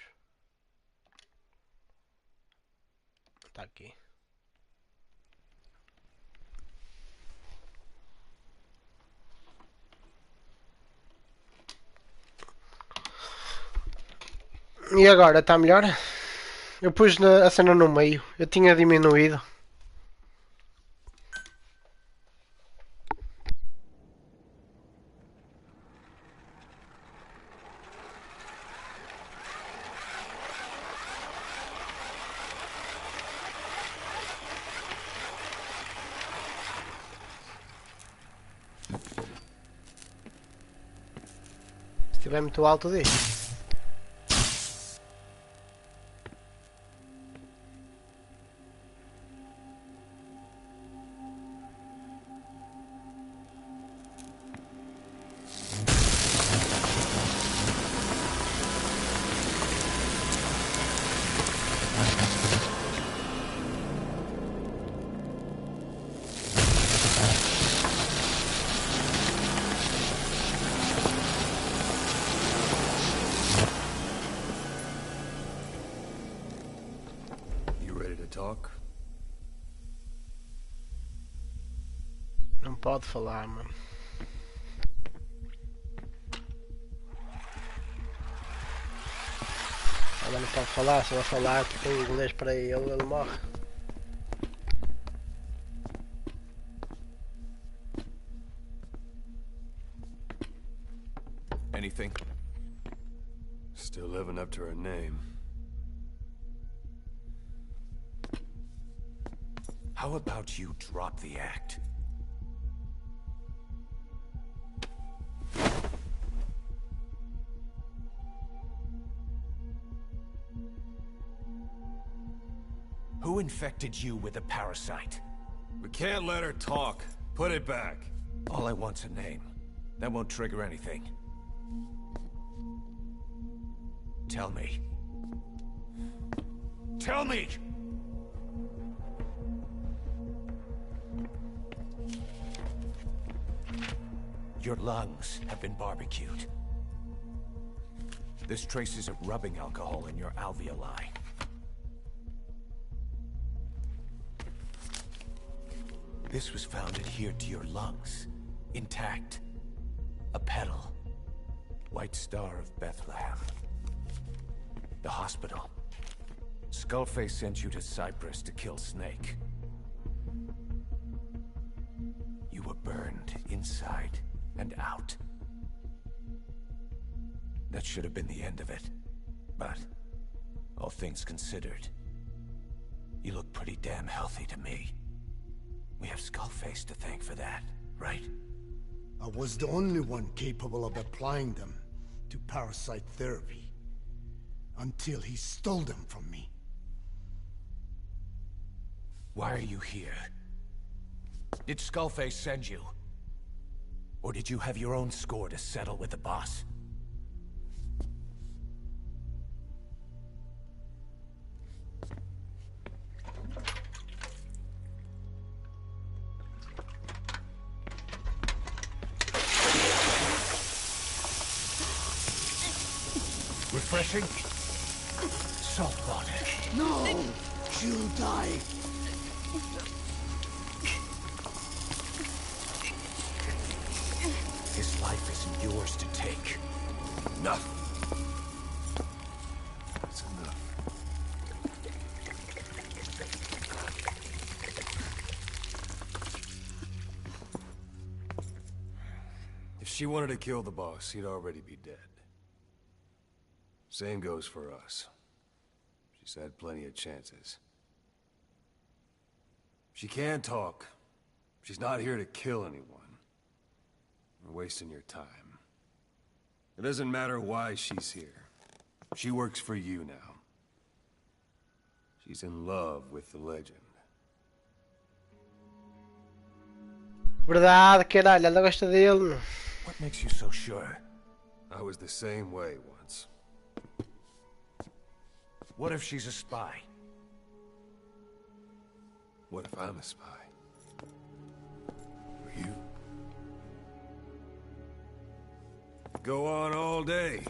Está aqui. E agora, está melhor? Eu pus a cena no meio. Eu tinha diminuído. Se estiver muito alto, diz. Não pode falar, mano. Ela não pode falar, se ela falar em inglês para ele morre. Anything? Still living up to her name. How about you drop the act? Who infected you with a parasite? We can't let her talk. Put it back. All I want's a name. That won't trigger anything. Tell me. Tell me! Your lungs have been barbecued. There's traces of rubbing alcohol in your alveoli. This was found adhered to your lungs, intact. A petal. White Star of Bethlehem. The hospital. Skullface sent you to Cyprus to kill Snake. You were burned inside and out. That should have been the end of it. But, all things considered, you look pretty damn healthy to me. We have Skullface to thank for that, right? I was the only one capable of applying them to parasite therapy. Until he stole them from me. Why are you here? Did Skullface send you? Or did you have your own score to settle with the boss? Refreshing? Salt water. No! She'll die! His life isn't yours to take. Enough. That's enough. If she wanted to kill the boss, he'd already be dead. Same goes for us. She's had plenty of chances. She can talk. She's not here to kill anyone. You're wasting your time. It doesn't matter why she's here. She works for you now. She's in love with the legend. Verdade, caralho, ela gosta dele, meu. What makes you so sure? I was the same way once. What if she's a spy? What if I'm a spy? For you? Go on all day.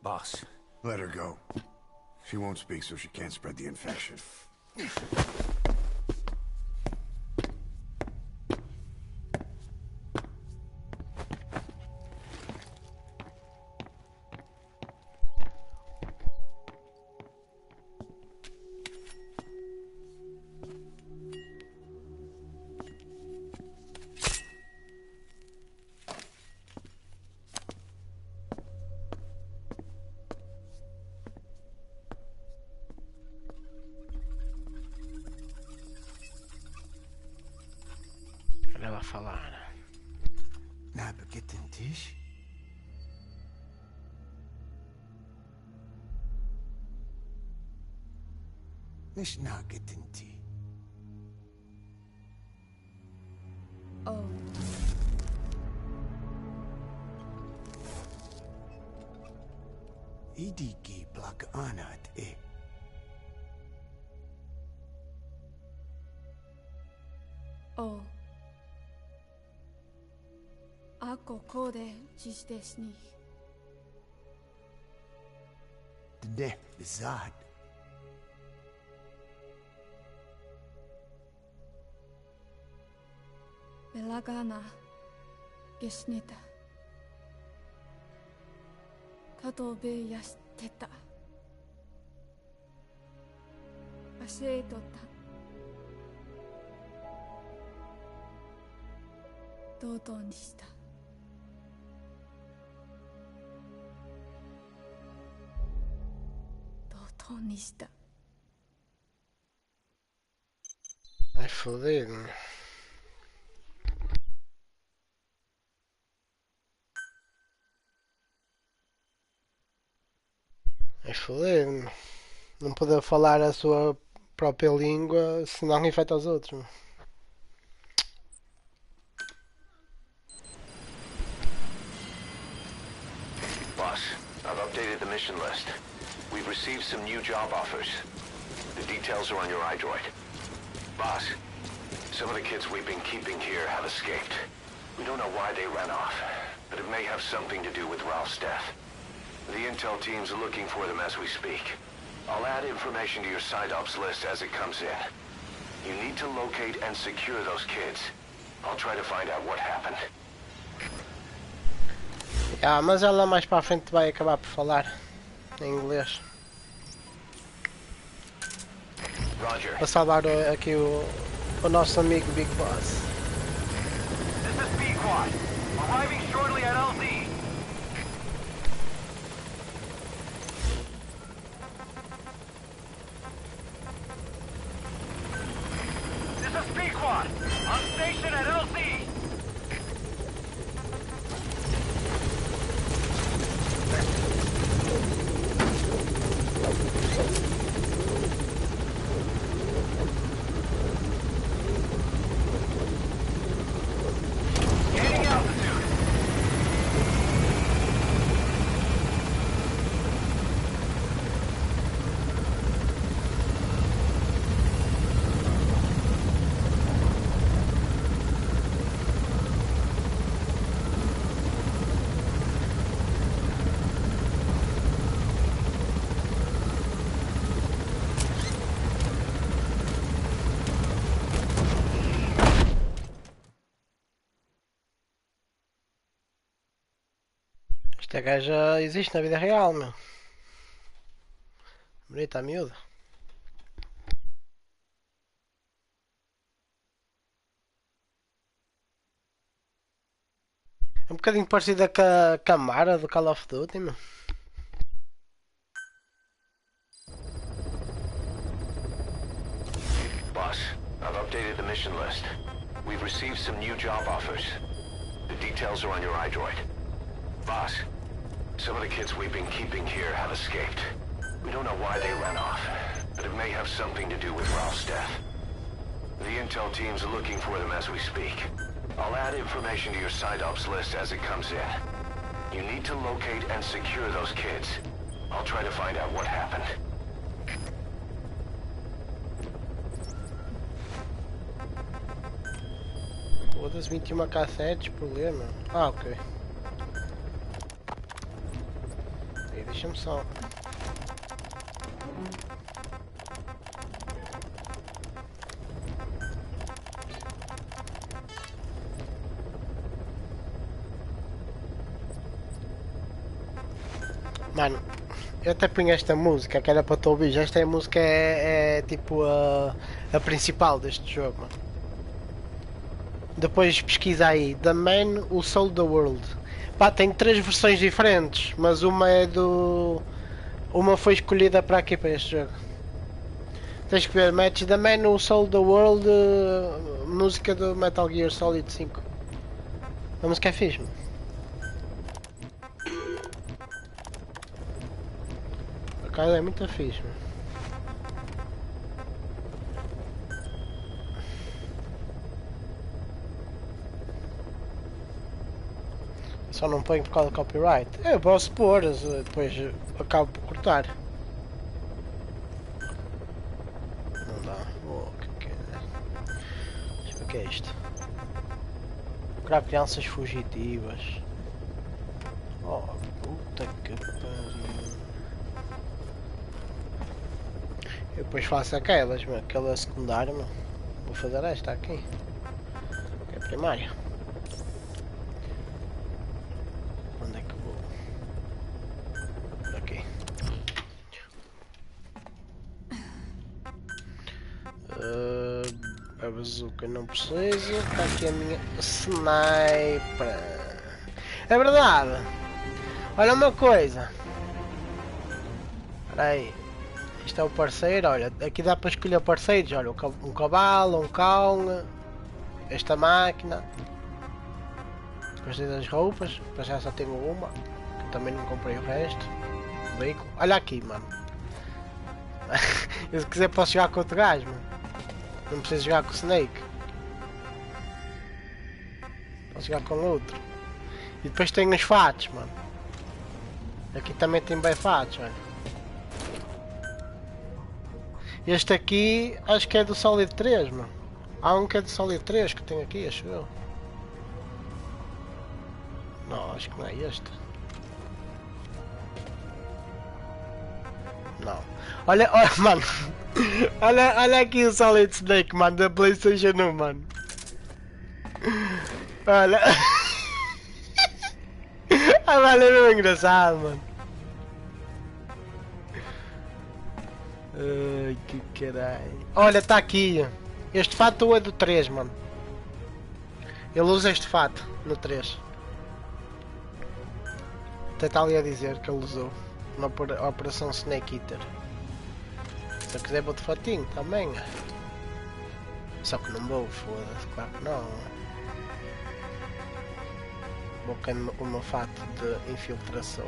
Boss. Let her go. She won't speak so she can't spread the infection. Ela falar. Na beginnen Tisch? Nicht na getinti. Oh. Idiki plak anat e. Oh. Ako kode jisdesni. Ne bizad. Belagana gesnita. たとべやしてた教えとった同等にした同等にした Ai foder. Ai foder. Não poder falar a sua própria língua senão infecta os outros. Boss, I've updated the mission list. We've received some new job offers. The details are on your iDroid. Boss, some of the kids we've been keeping here have escaped. We don't know why they ran off, but it may have something to do with Ralph's death. The intel teams are looking for them as we speak. I'll add information to your side ops list as it comes in. You need to locate and secure those kids. I'll try to find out what happened. Mas ela mais para a frente vai acabar por falar em inglês. Roger. Para salvar aqui o nosso amigo Big Boss. This is Pequod. Arriving shortly at LZ. This is Pequod. On station at LZ. Gaining altitude. Esta gaja existe na vida real, meu. Bonita a miúda. É um bocadinho parecida com a Mara do Call of Duty, meu. Boss, I've updated the mission list. We've received some new job offers. The details are on your iDroid. Boss, some of the kids we've been keeping here have escaped. We don't know why they ran off, but it may have something to do with Ralph's death. The intel teams are looking for them as we speak. I'll add information to your side ops list as it comes in. You need to locate and secure those kids. I'll try to find out what happened. Outras 21 cassetes, problema. Ah, ok. Aí, deixa-me só. Mano, eu até punho esta música que era para tu ouvir. Esta música é tipo a principal deste jogo, mano. Depois pesquisa aí, The Man Who Sold the World. Pá, tem 3 versões diferentes, mas uma é do... Uma foi escolhida para aqui, para este jogo. Tens que ver, metes The Man Who Sold the World, música do Metal Gear Solid 5. A música é fixe, mano. A cara é muito fixe, mano. Só não ponho por causa do copyright. Eu posso pôr, depois acabo por cortar. Não dá. Oh, que é? Deixa eu ver o que é isto. Procurar crianças fugitivas. Oh, puta que pariu. Eu depois faço aquelas, meu. Aquela secundária, meu. Vou fazer esta aqui. Que é a primária. bazuca não preciso. Está aqui a minha sniper. É verdade. Olha uma coisa. Espera aí. Isto é o parceiro, olha. Aqui dá para escolher parceiros. Olha, um cavalo, um cão. Esta máquina. Gostei das roupas. Para já só tenho uma. Que também não comprei o resto. O veículo. Olha aqui, mano. Eu se quiser posso jogar com outro gajo, mano. Não preciso jogar com o Snake. Posso jogar com outro. E depois tem os fatos, mano. Aqui também tem bem fatos, olha. Este aqui acho que é do Solid 3, mano. Há um que é do Solid 3 que tem aqui, acho eu. Não, acho que não é este. Não. Olha, olha, mano. Olha aqui o Solid Snake, mano, da PlayStation 1, mano. Olha. Ah, mano, é mesmo engraçado, mano. Ai, que caralho. Olha, tá aqui. Este fato é do 3, mano. Ele usa este fato no 3. Até está ali a dizer que ele usou na operação Snake Eater. Se eu quiser vou de fatinho também. Só que não vou, foda-se, claro que não. Vou com o meu fato de infiltração.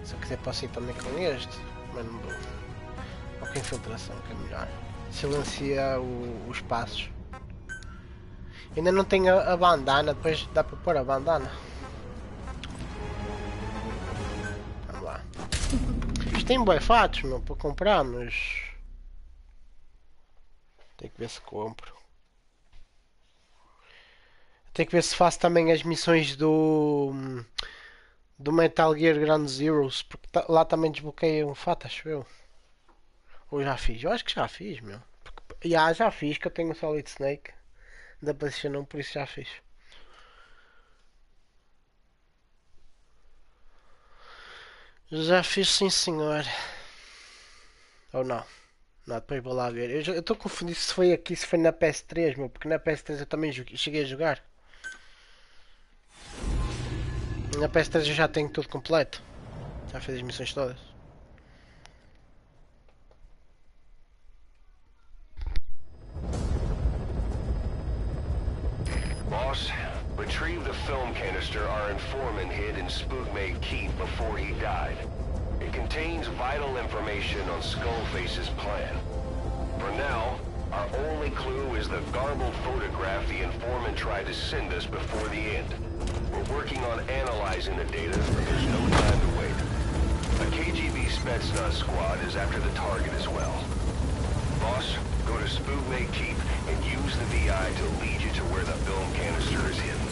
Se eu quiser posso ir também com este, mas não vou. Ou com infiltração, que é melhor. Silencia os passos. Ainda não tenho a bandana, depois dá para pôr a bandana. Vamos lá. Isto tem bué fatos, meu, para comprar, mas... Tem que ver se compro. Tem que ver se faço também as missões do Metal Gear Ground Zeroes, porque lá também desbloqueei um fato, acho eu. Ou já fiz? Eu acho que já fiz, meu. Porque, já fiz, que eu tenho o Solid Snake da PlayStation 1, por isso já fiz. Já fiz, sim senhor. Ou não? Não, depois vou lá ver. Eu estou confundido se foi aqui, se foi na PS3, meu, porque na PS3 eu também cheguei a jogar. Na PS3 eu já tenho tudo completo. Já fiz as missões todas. Boss, retrieve the film canister our informant hid in Segue-me Keep before he died. It contains vital information on Skullface's plan. For now, our only clue is the garbled photograph the informant tried to send us before the end. We're working on analyzing the data, but there's no time to wait. A KGB Spetsnaz squad is after the target as well. Boss, go to Segue-me Keep and use the VI to lead you to where the film canister is hidden.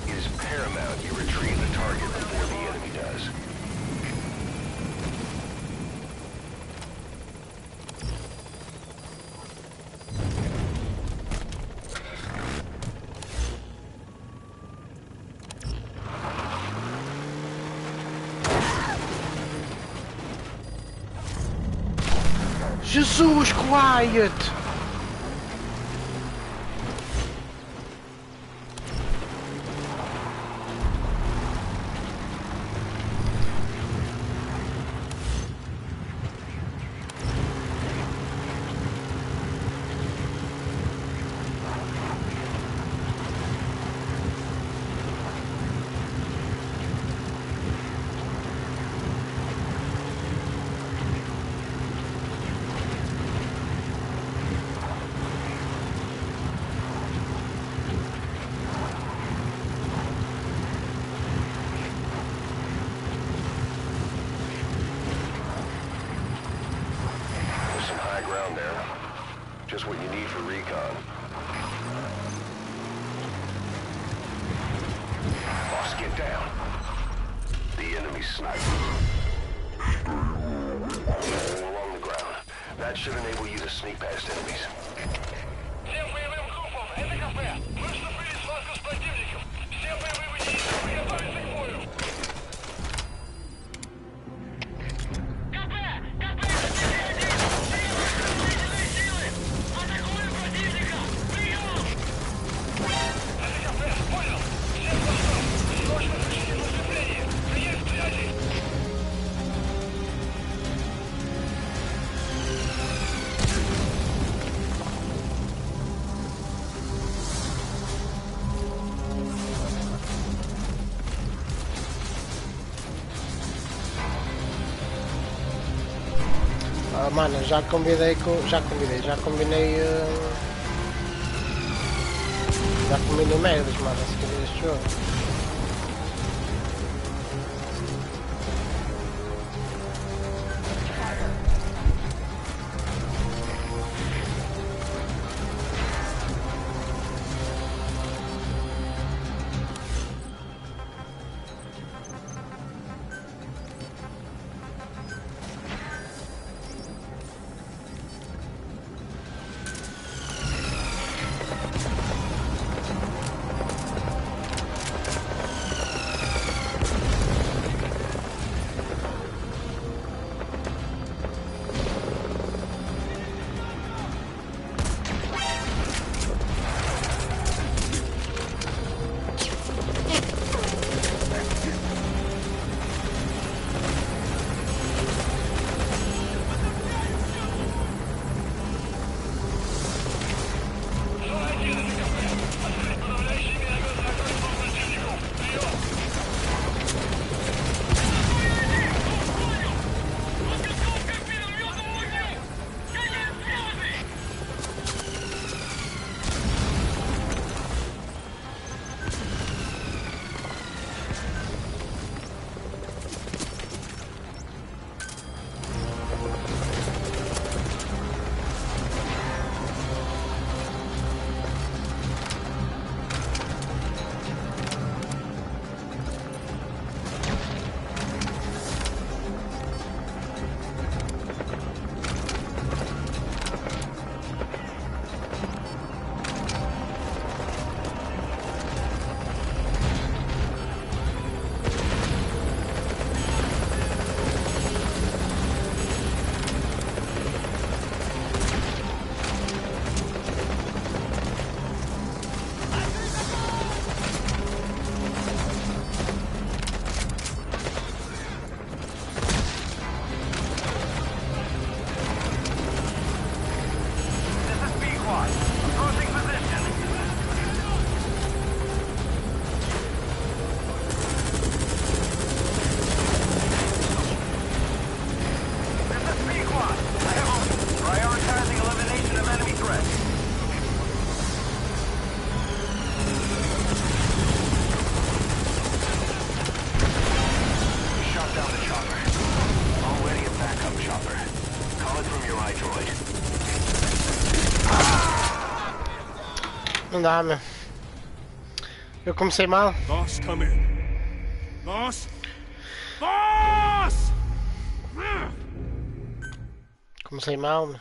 It is paramount you retrieve the target before the enemy does. Jesus, quiet! Just what you need for recon. Boss, get down. The enemy's sniping. Along the ground. That should enable you to sneak past enemies. Всем боевым группам, это кафе. Мы вступили в схватку с противником. Все боевые единицы приготовиться к бою. Кафе! Кафе! Силы! Атакуем противника! Ah, mano, já combinei com. Já combinei. Já combinei merdas, mano, a seguir neste jogo. Não dá, meu. Eu comecei mal. Boss, come in. Boss? Boss! Comecei mal, meu.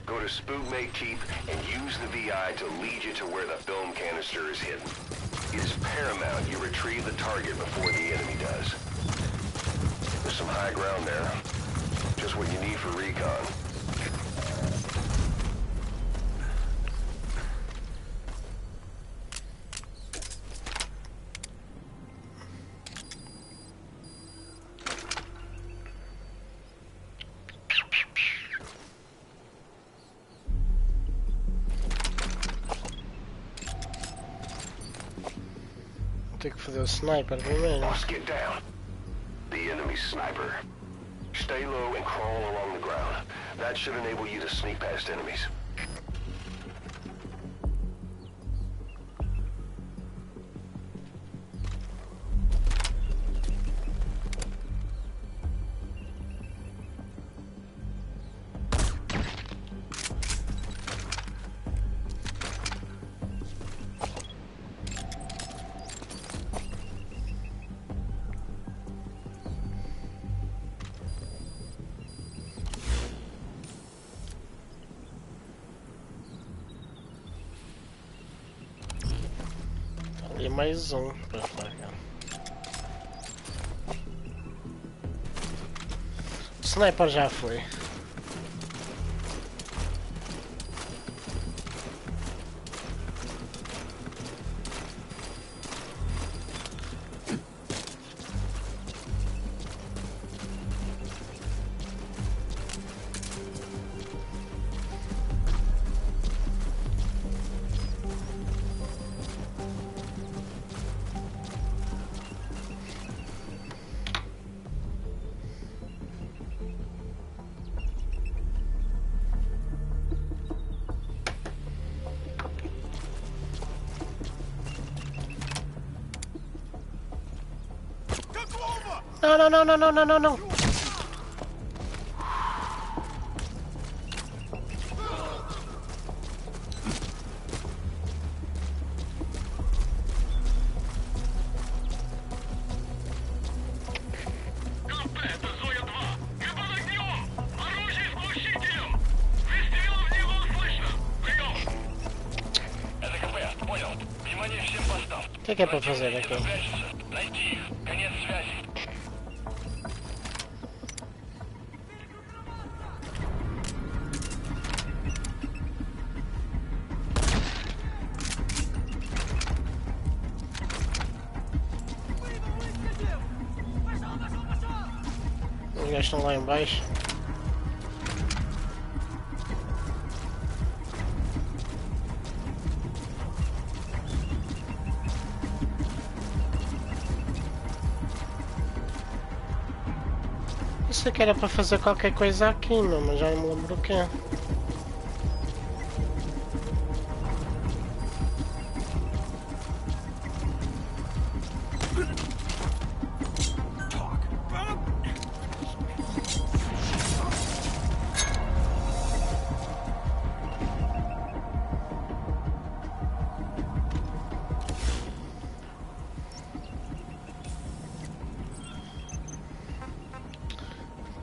Go to Segue-me Keep and use the VI to lead you to where the film canister is hidden. It is paramount you retrieve the target before the enemy does. There's some high ground there. Just what you need for recon. Tenho que fazer o sniper primeiro. Boss, get down. The enemy sniper. Stay low and crawl along the ground. That should enable you to sneak past enemies. Tem mais um pra pagar. O sniper já foi. Não. O que é para fazer aqui? Os gajos estão lá em baixo. Isso aqui era para fazer qualquer coisa aqui, não, mas já não me lembro o que é.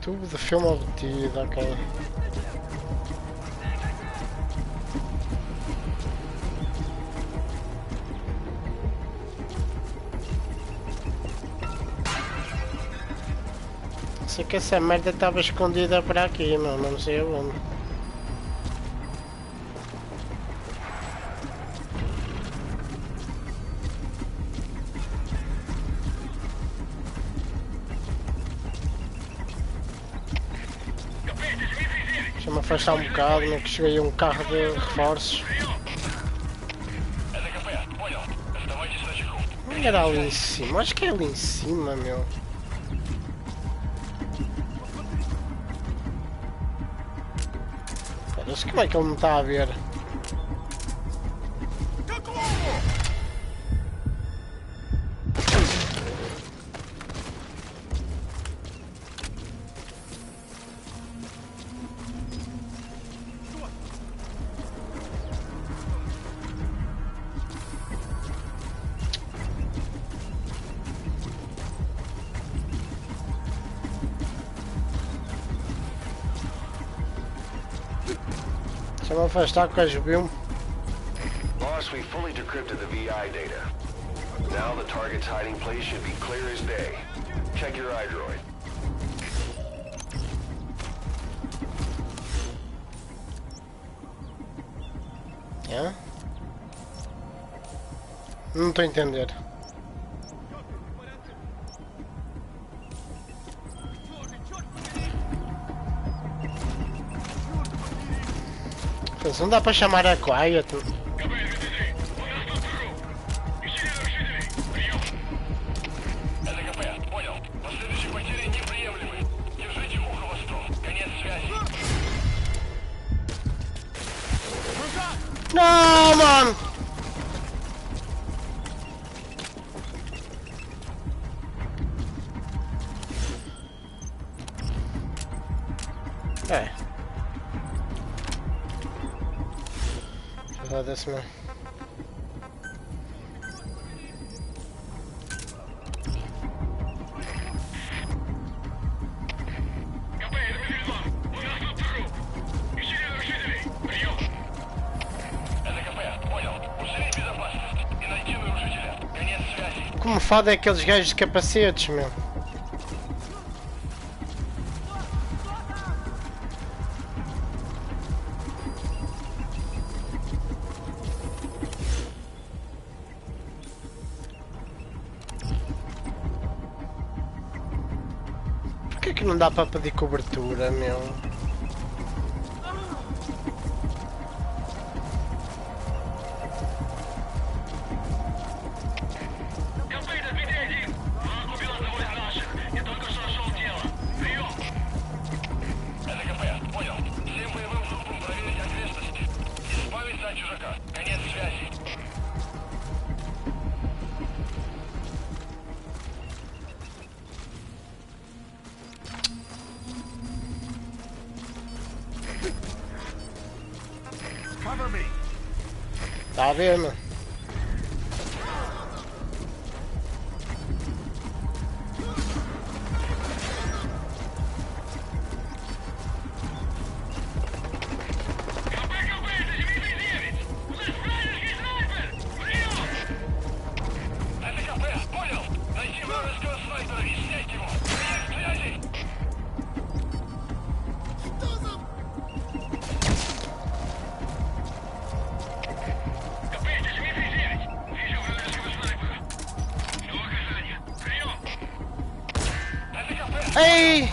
Tubo de filme obtido, ok. Sei que essa merda estava escondida por aqui, mas não sei onde. Deixa-me afastar um bocado, no que cheguei a um carro de reforços. Não era ali em cima, acho que é ali em cima, meu. Parece como é que ele me está a ver? Deixa-me afastar que o gajo viu-me. Boss, we fully decrypted the VI data. Now the target's hiding place should be clear as day. Check your iDroid. É? Não estou a entender. Não dá para chamar a Quiet. Não, mano! É. Foda-se, mano. que me fada é aqueles gajos de capacetes, meu. Porquê que não dá para pedir cobertura, meu? Tá vendo? Ei!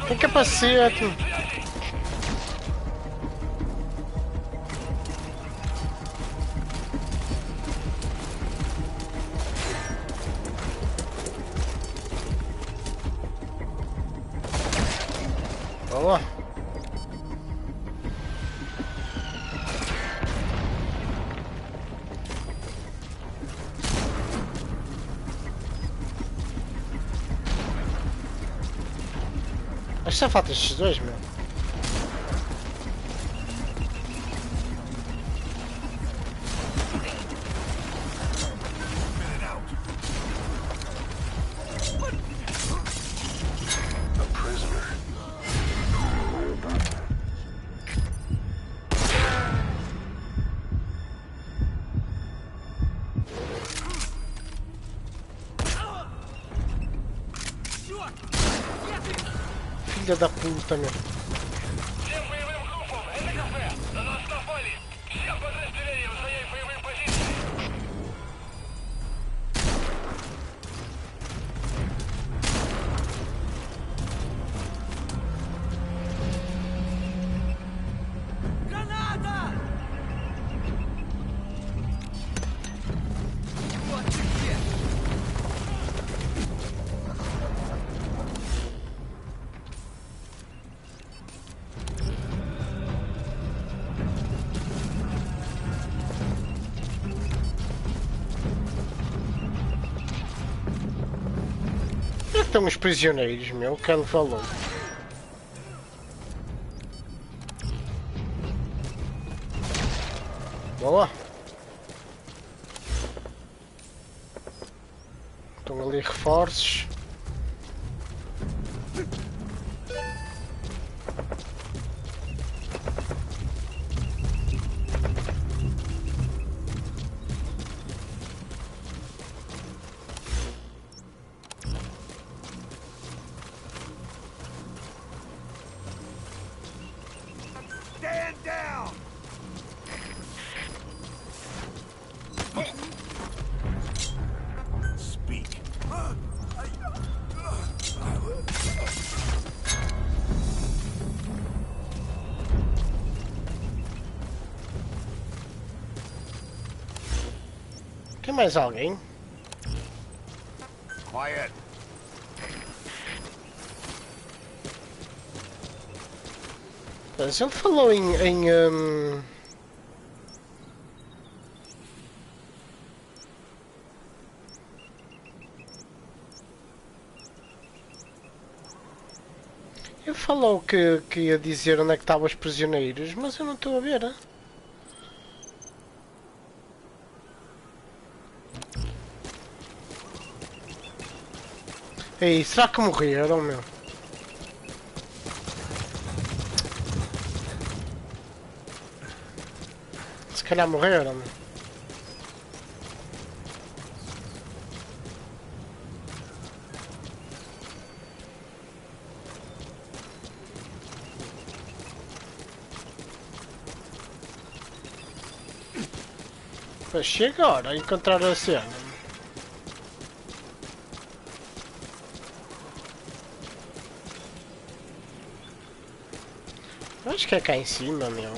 Tem capacete. Boa. Acho que só falta estes dois, meu. Filha da puta, meu. Estão os prisioneiros, meu, que ele falou. Boa. Estão ali reforços. Tem mais alguém? Quiet. Mas ele falou em ele falou que ia dizer onde é que estavam os prisioneiros, mas eu não estou a ver. Ei, será que morreram, meu? Se calhar morreram, meu. Mas chega agora a encontrar a cena. Acho que é cá em cima, meu.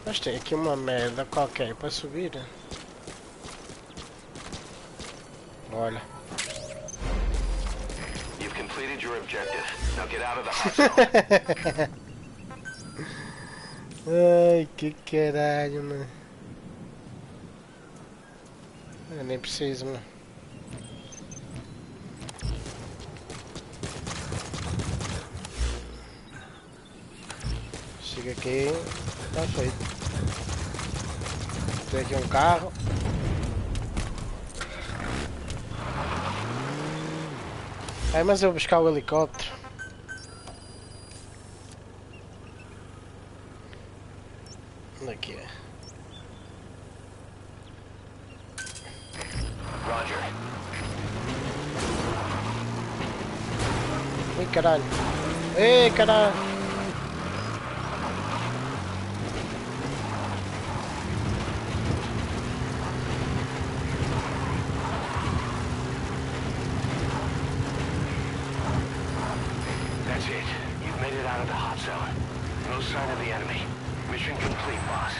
Mas tem aqui uma merda qualquer para subir. Olha. You've completed your objective. Now get out of the hot zone. Ai, que caralho, mano. Eu nem preciso, mano. Chega aqui, tá feito. Tem aqui um carro. Aí, mas eu vou buscar o helicóptero. Onde é que é? Roger. Ih, caralho. Ei, caralho. That's it. You've made it out of the hot zone. No sign of the enemy. Mission complete, boss.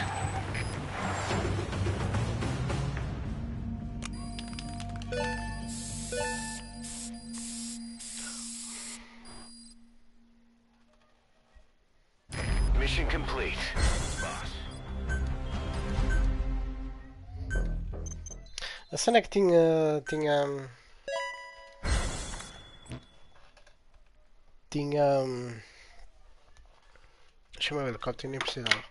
Mission complete, boss. A cena é que tinha deixa-me ver o helicóptero, nem precisava.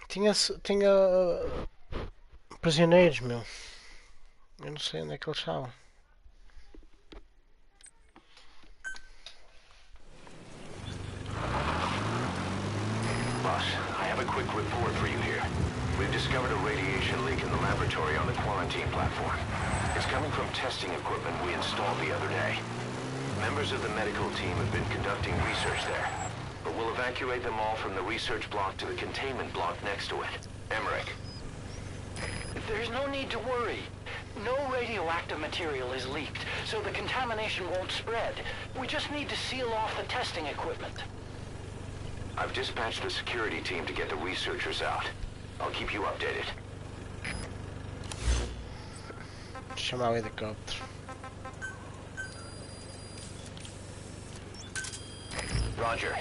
Tinha prisioneiros, meu. Eu não sei onde é que eles estavam. Boss, I have a quick report for you here. We've discovered a radiation leak in the laboratory on the quarantine platform. It's coming from testing equipment we installed the other day. Members of the medical team have been conducting research there, but we'll evacuate them all from the research block to the containment block next to it. Emmerich. There's no need to worry. No radioactive material is leaked, so the contamination won't spread. We just need to seal off the testing equipment. I've dispatched a security team to get the researchers out. I'll keep you updated. Chamar o helicóptero. Roger.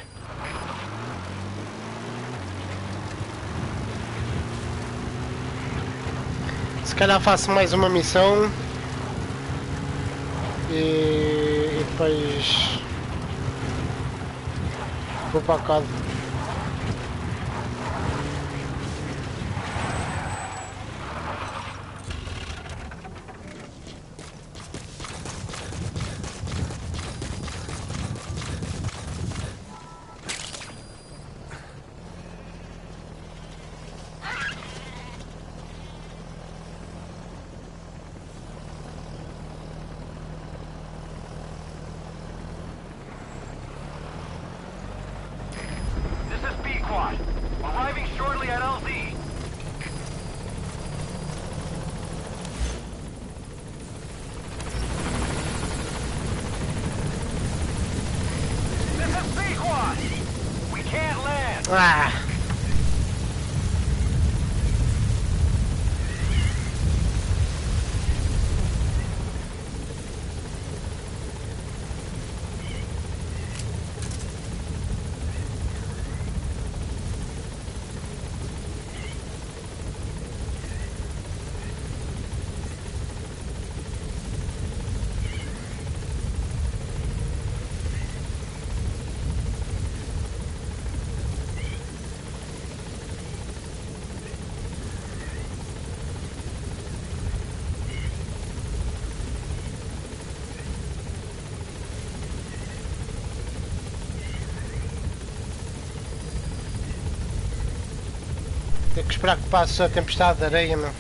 Se calhar faço mais uma missão e depois vou para casa. Arriving shortly at LZ. This is B-Quad. We can't land. Ah! Tenho que esperar que passe a tempestade de areia, meu.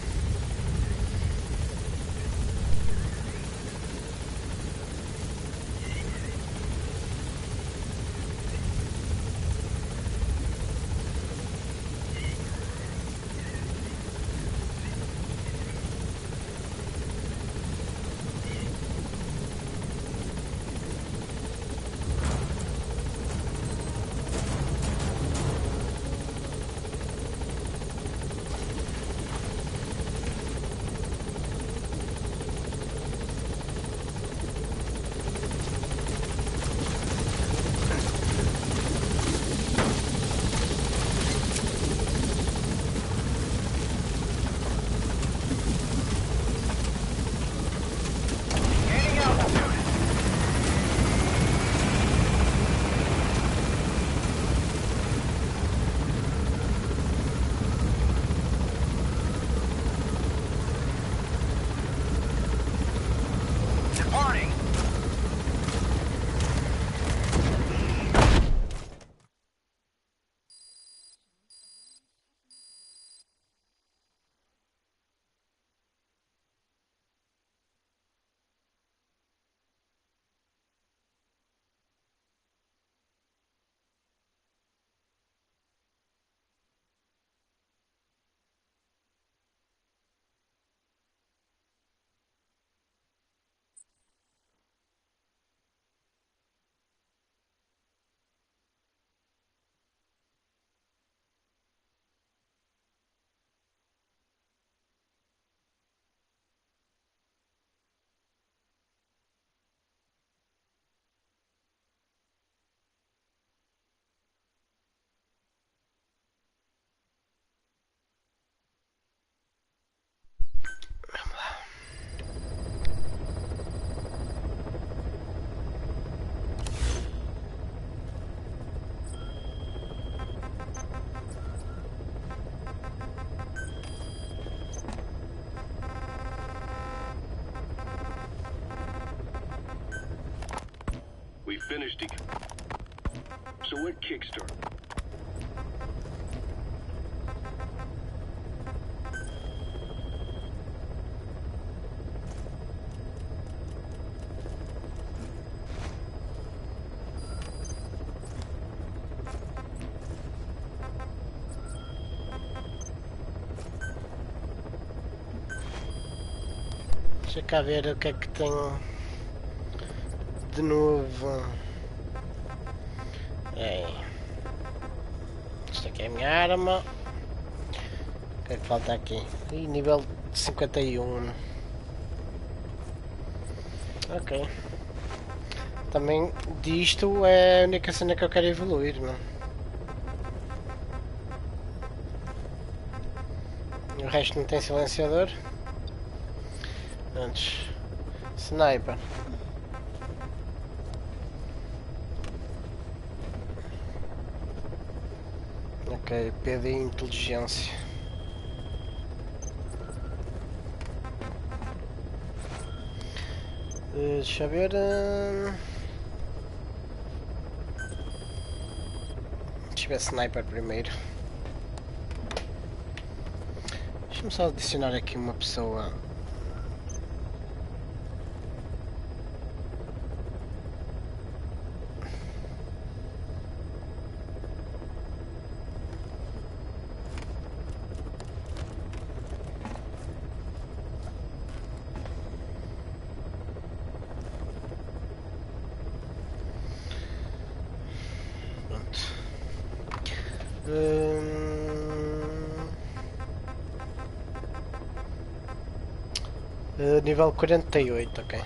finished, Deacon. So what kickstart? Deixa cá ver o que é que tenho de novo. Esta aqui é a minha arma. O que é que falta aqui? Ih, nível 51. Ok. Também disto é a única cena que eu quero evoluir, não? O resto não tem silenciador. Antes, sniper. Ok, PD inteligência. Deixa eu ver. Deixa eu ver sniper primeiro. Deixa-me só adicionar aqui uma pessoa. Nível 48, ok.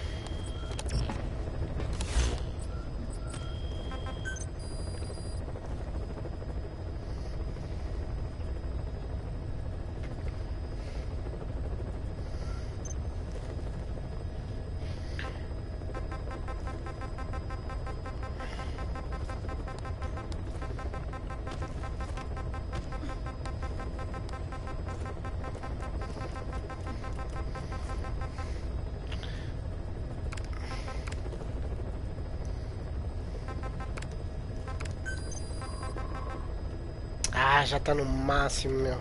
Ah, já está no máximo, meu.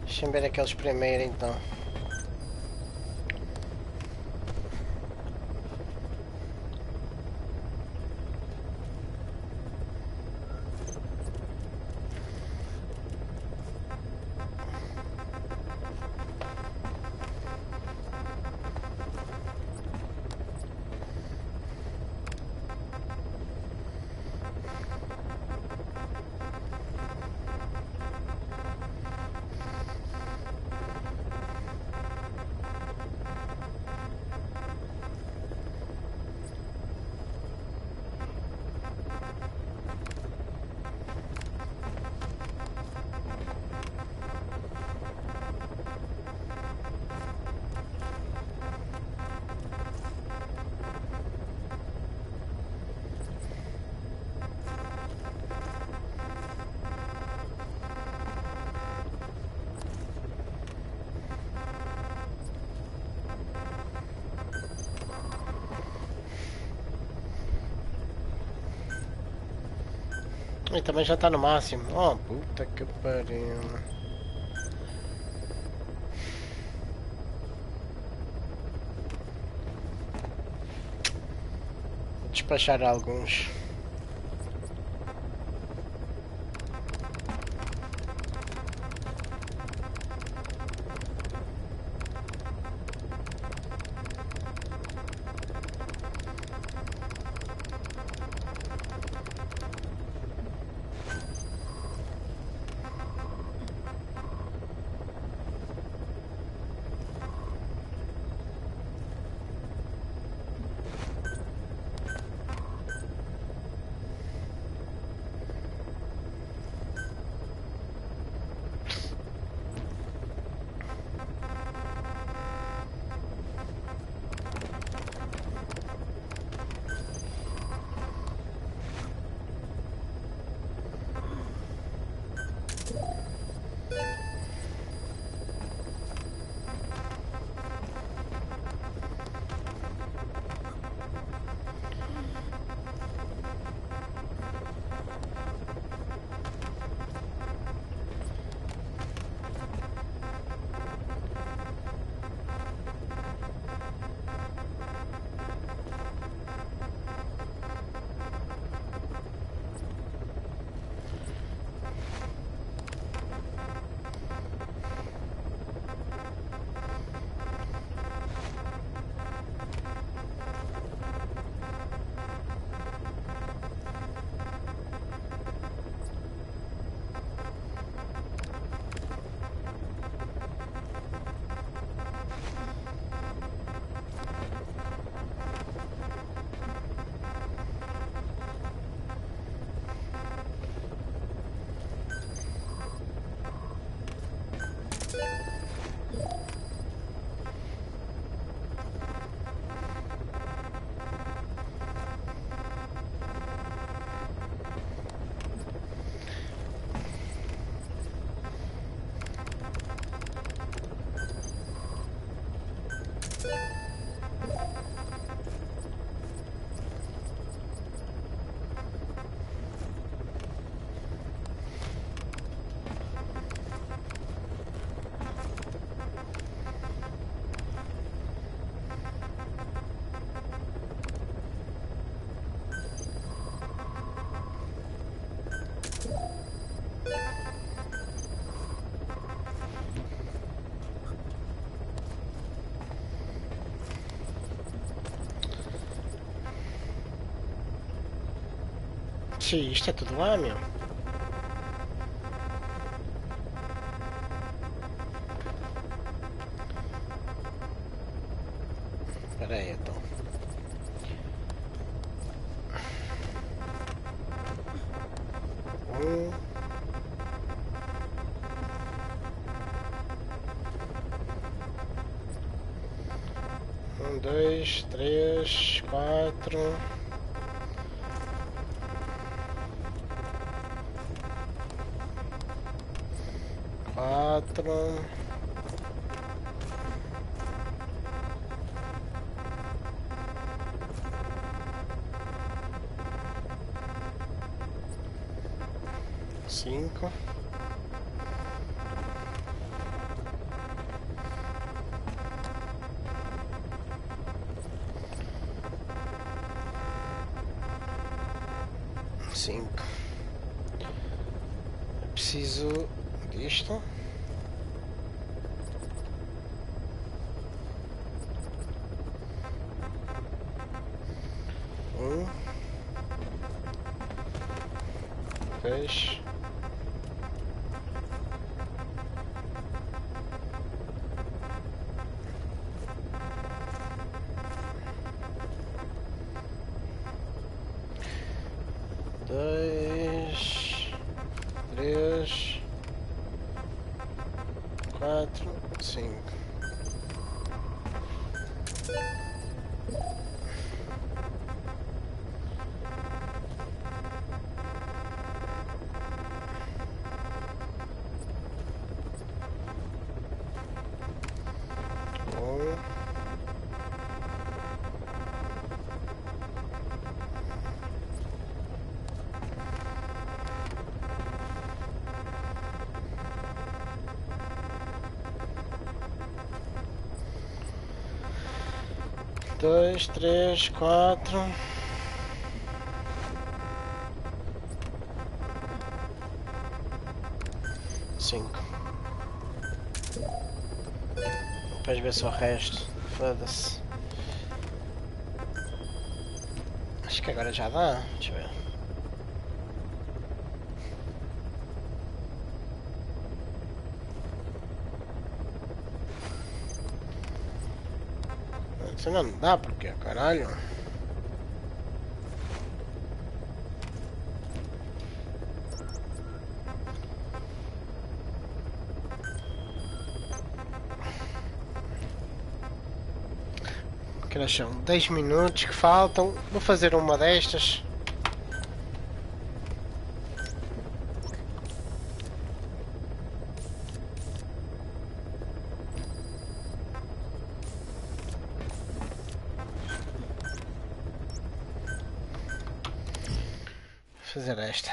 Deixa-me ver aqueles primeiro, então. E também já está no máximo. Oh, puta que pariu. Vou despachar alguns. Sim, isto é tudo lá, meu. Espera aí, então. Um, dois, três, quatro. Quatro. Cinco. Cinco. Preciso disto. Um. Dois. Dois, três, quatro, cinco. Dois, três, quatro. Cinco. Depois ver só o resto. Foda-se. Acho que agora já dá. Deixa eu ver. Isso não dá porque, caralho. Que são 10 minutos que faltam. Vou fazer uma destas. Vou fazer esta.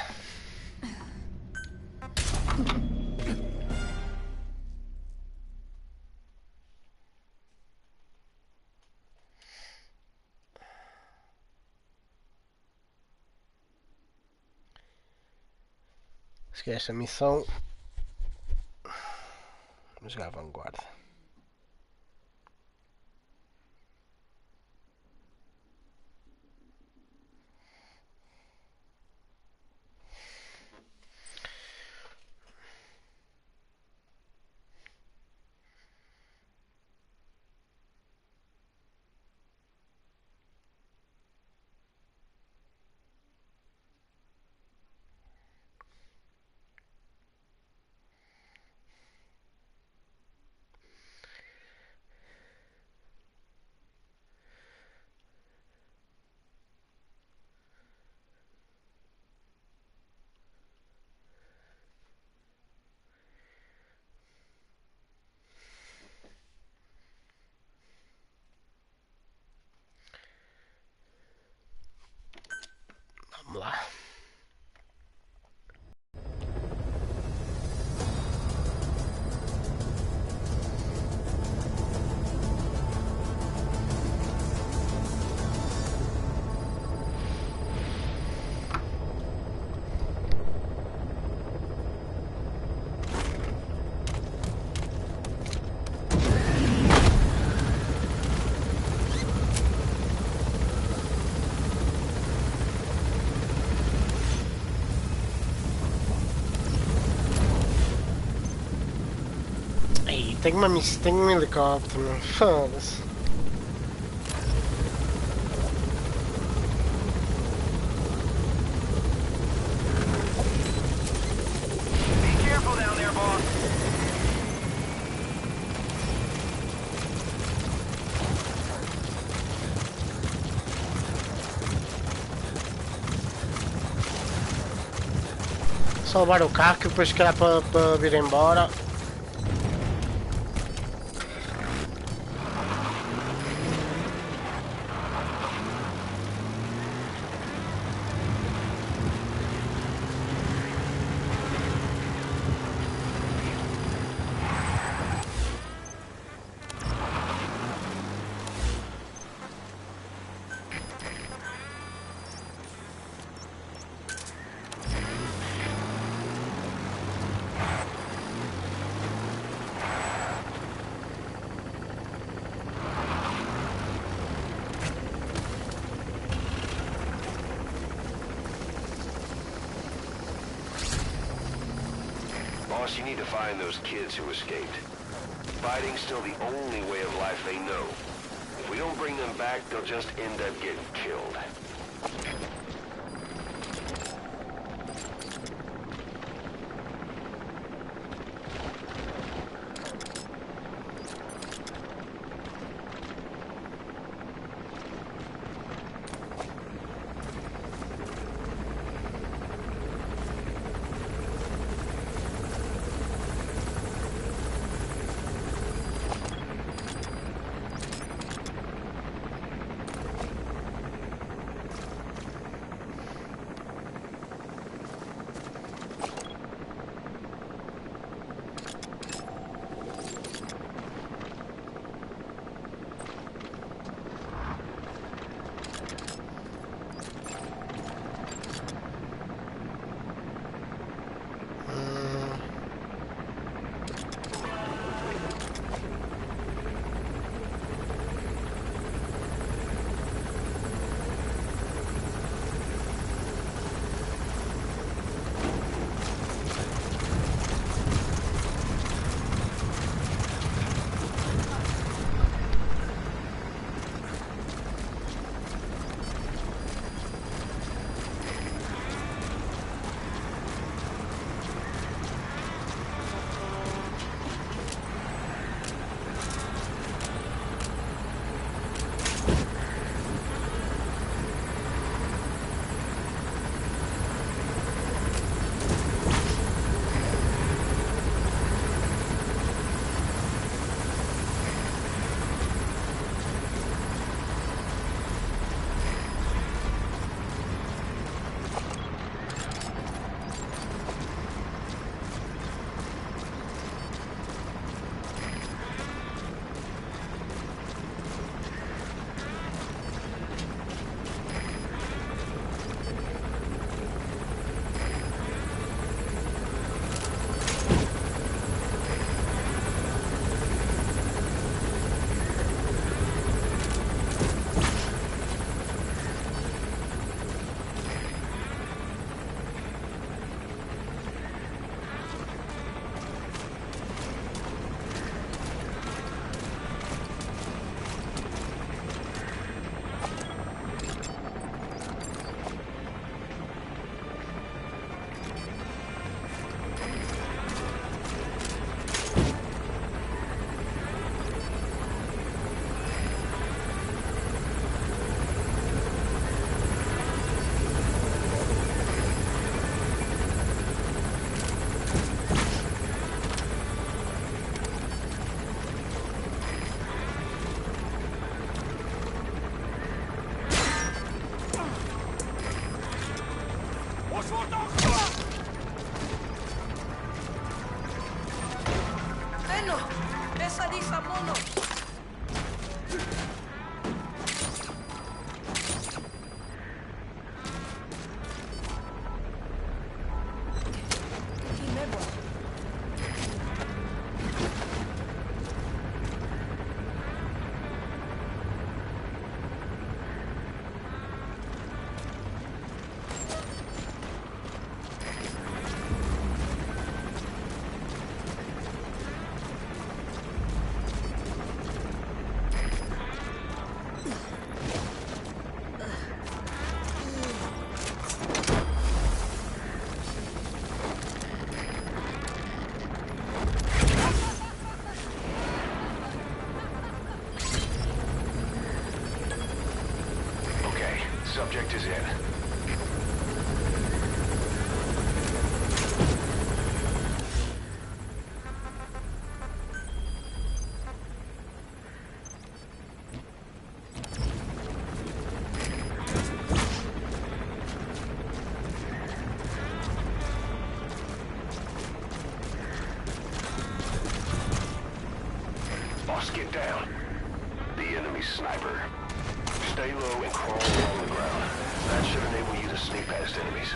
Acho que esta missão. Vamos jogar a vanguarda. Vamos lá. Tem um helicóptero, foda-se. Be careful down there, boss. Só levar o carro que depois que dá para vir embora. Boss, you need to find those kids who escaped. Fighting's still the only way of life they know. If we don't bring them back, they'll just end up getting killed. Subject is in. Boss, get down. The enemy sniper. Stay low and crawl along the ground. That should enable you to sneak past enemies.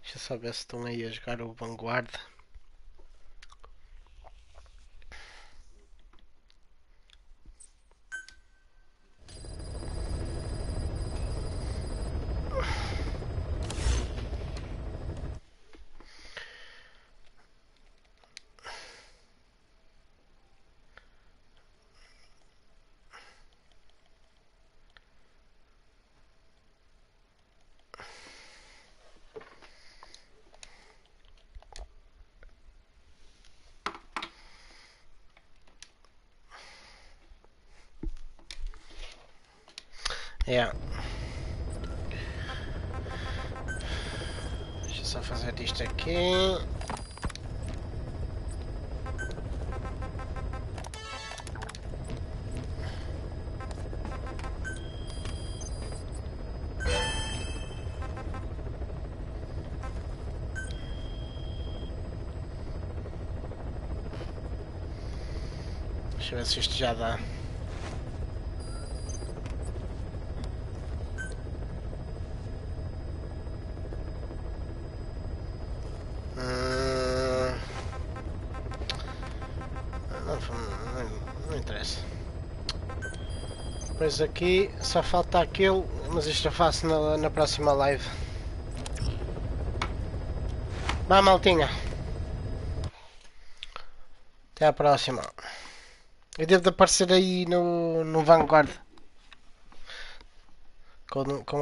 Deixa eu só ver se estão aí a jogar o Vanguard. Deixa eu só fazer isto aqui. Deixa eu ver se isto já dá. Não interessa. Depois aqui só falta aquele, mas isto eu faço na próxima live. Vá, maltinha. Até à próxima. Eu devo de aparecer aí no Vanguard. Com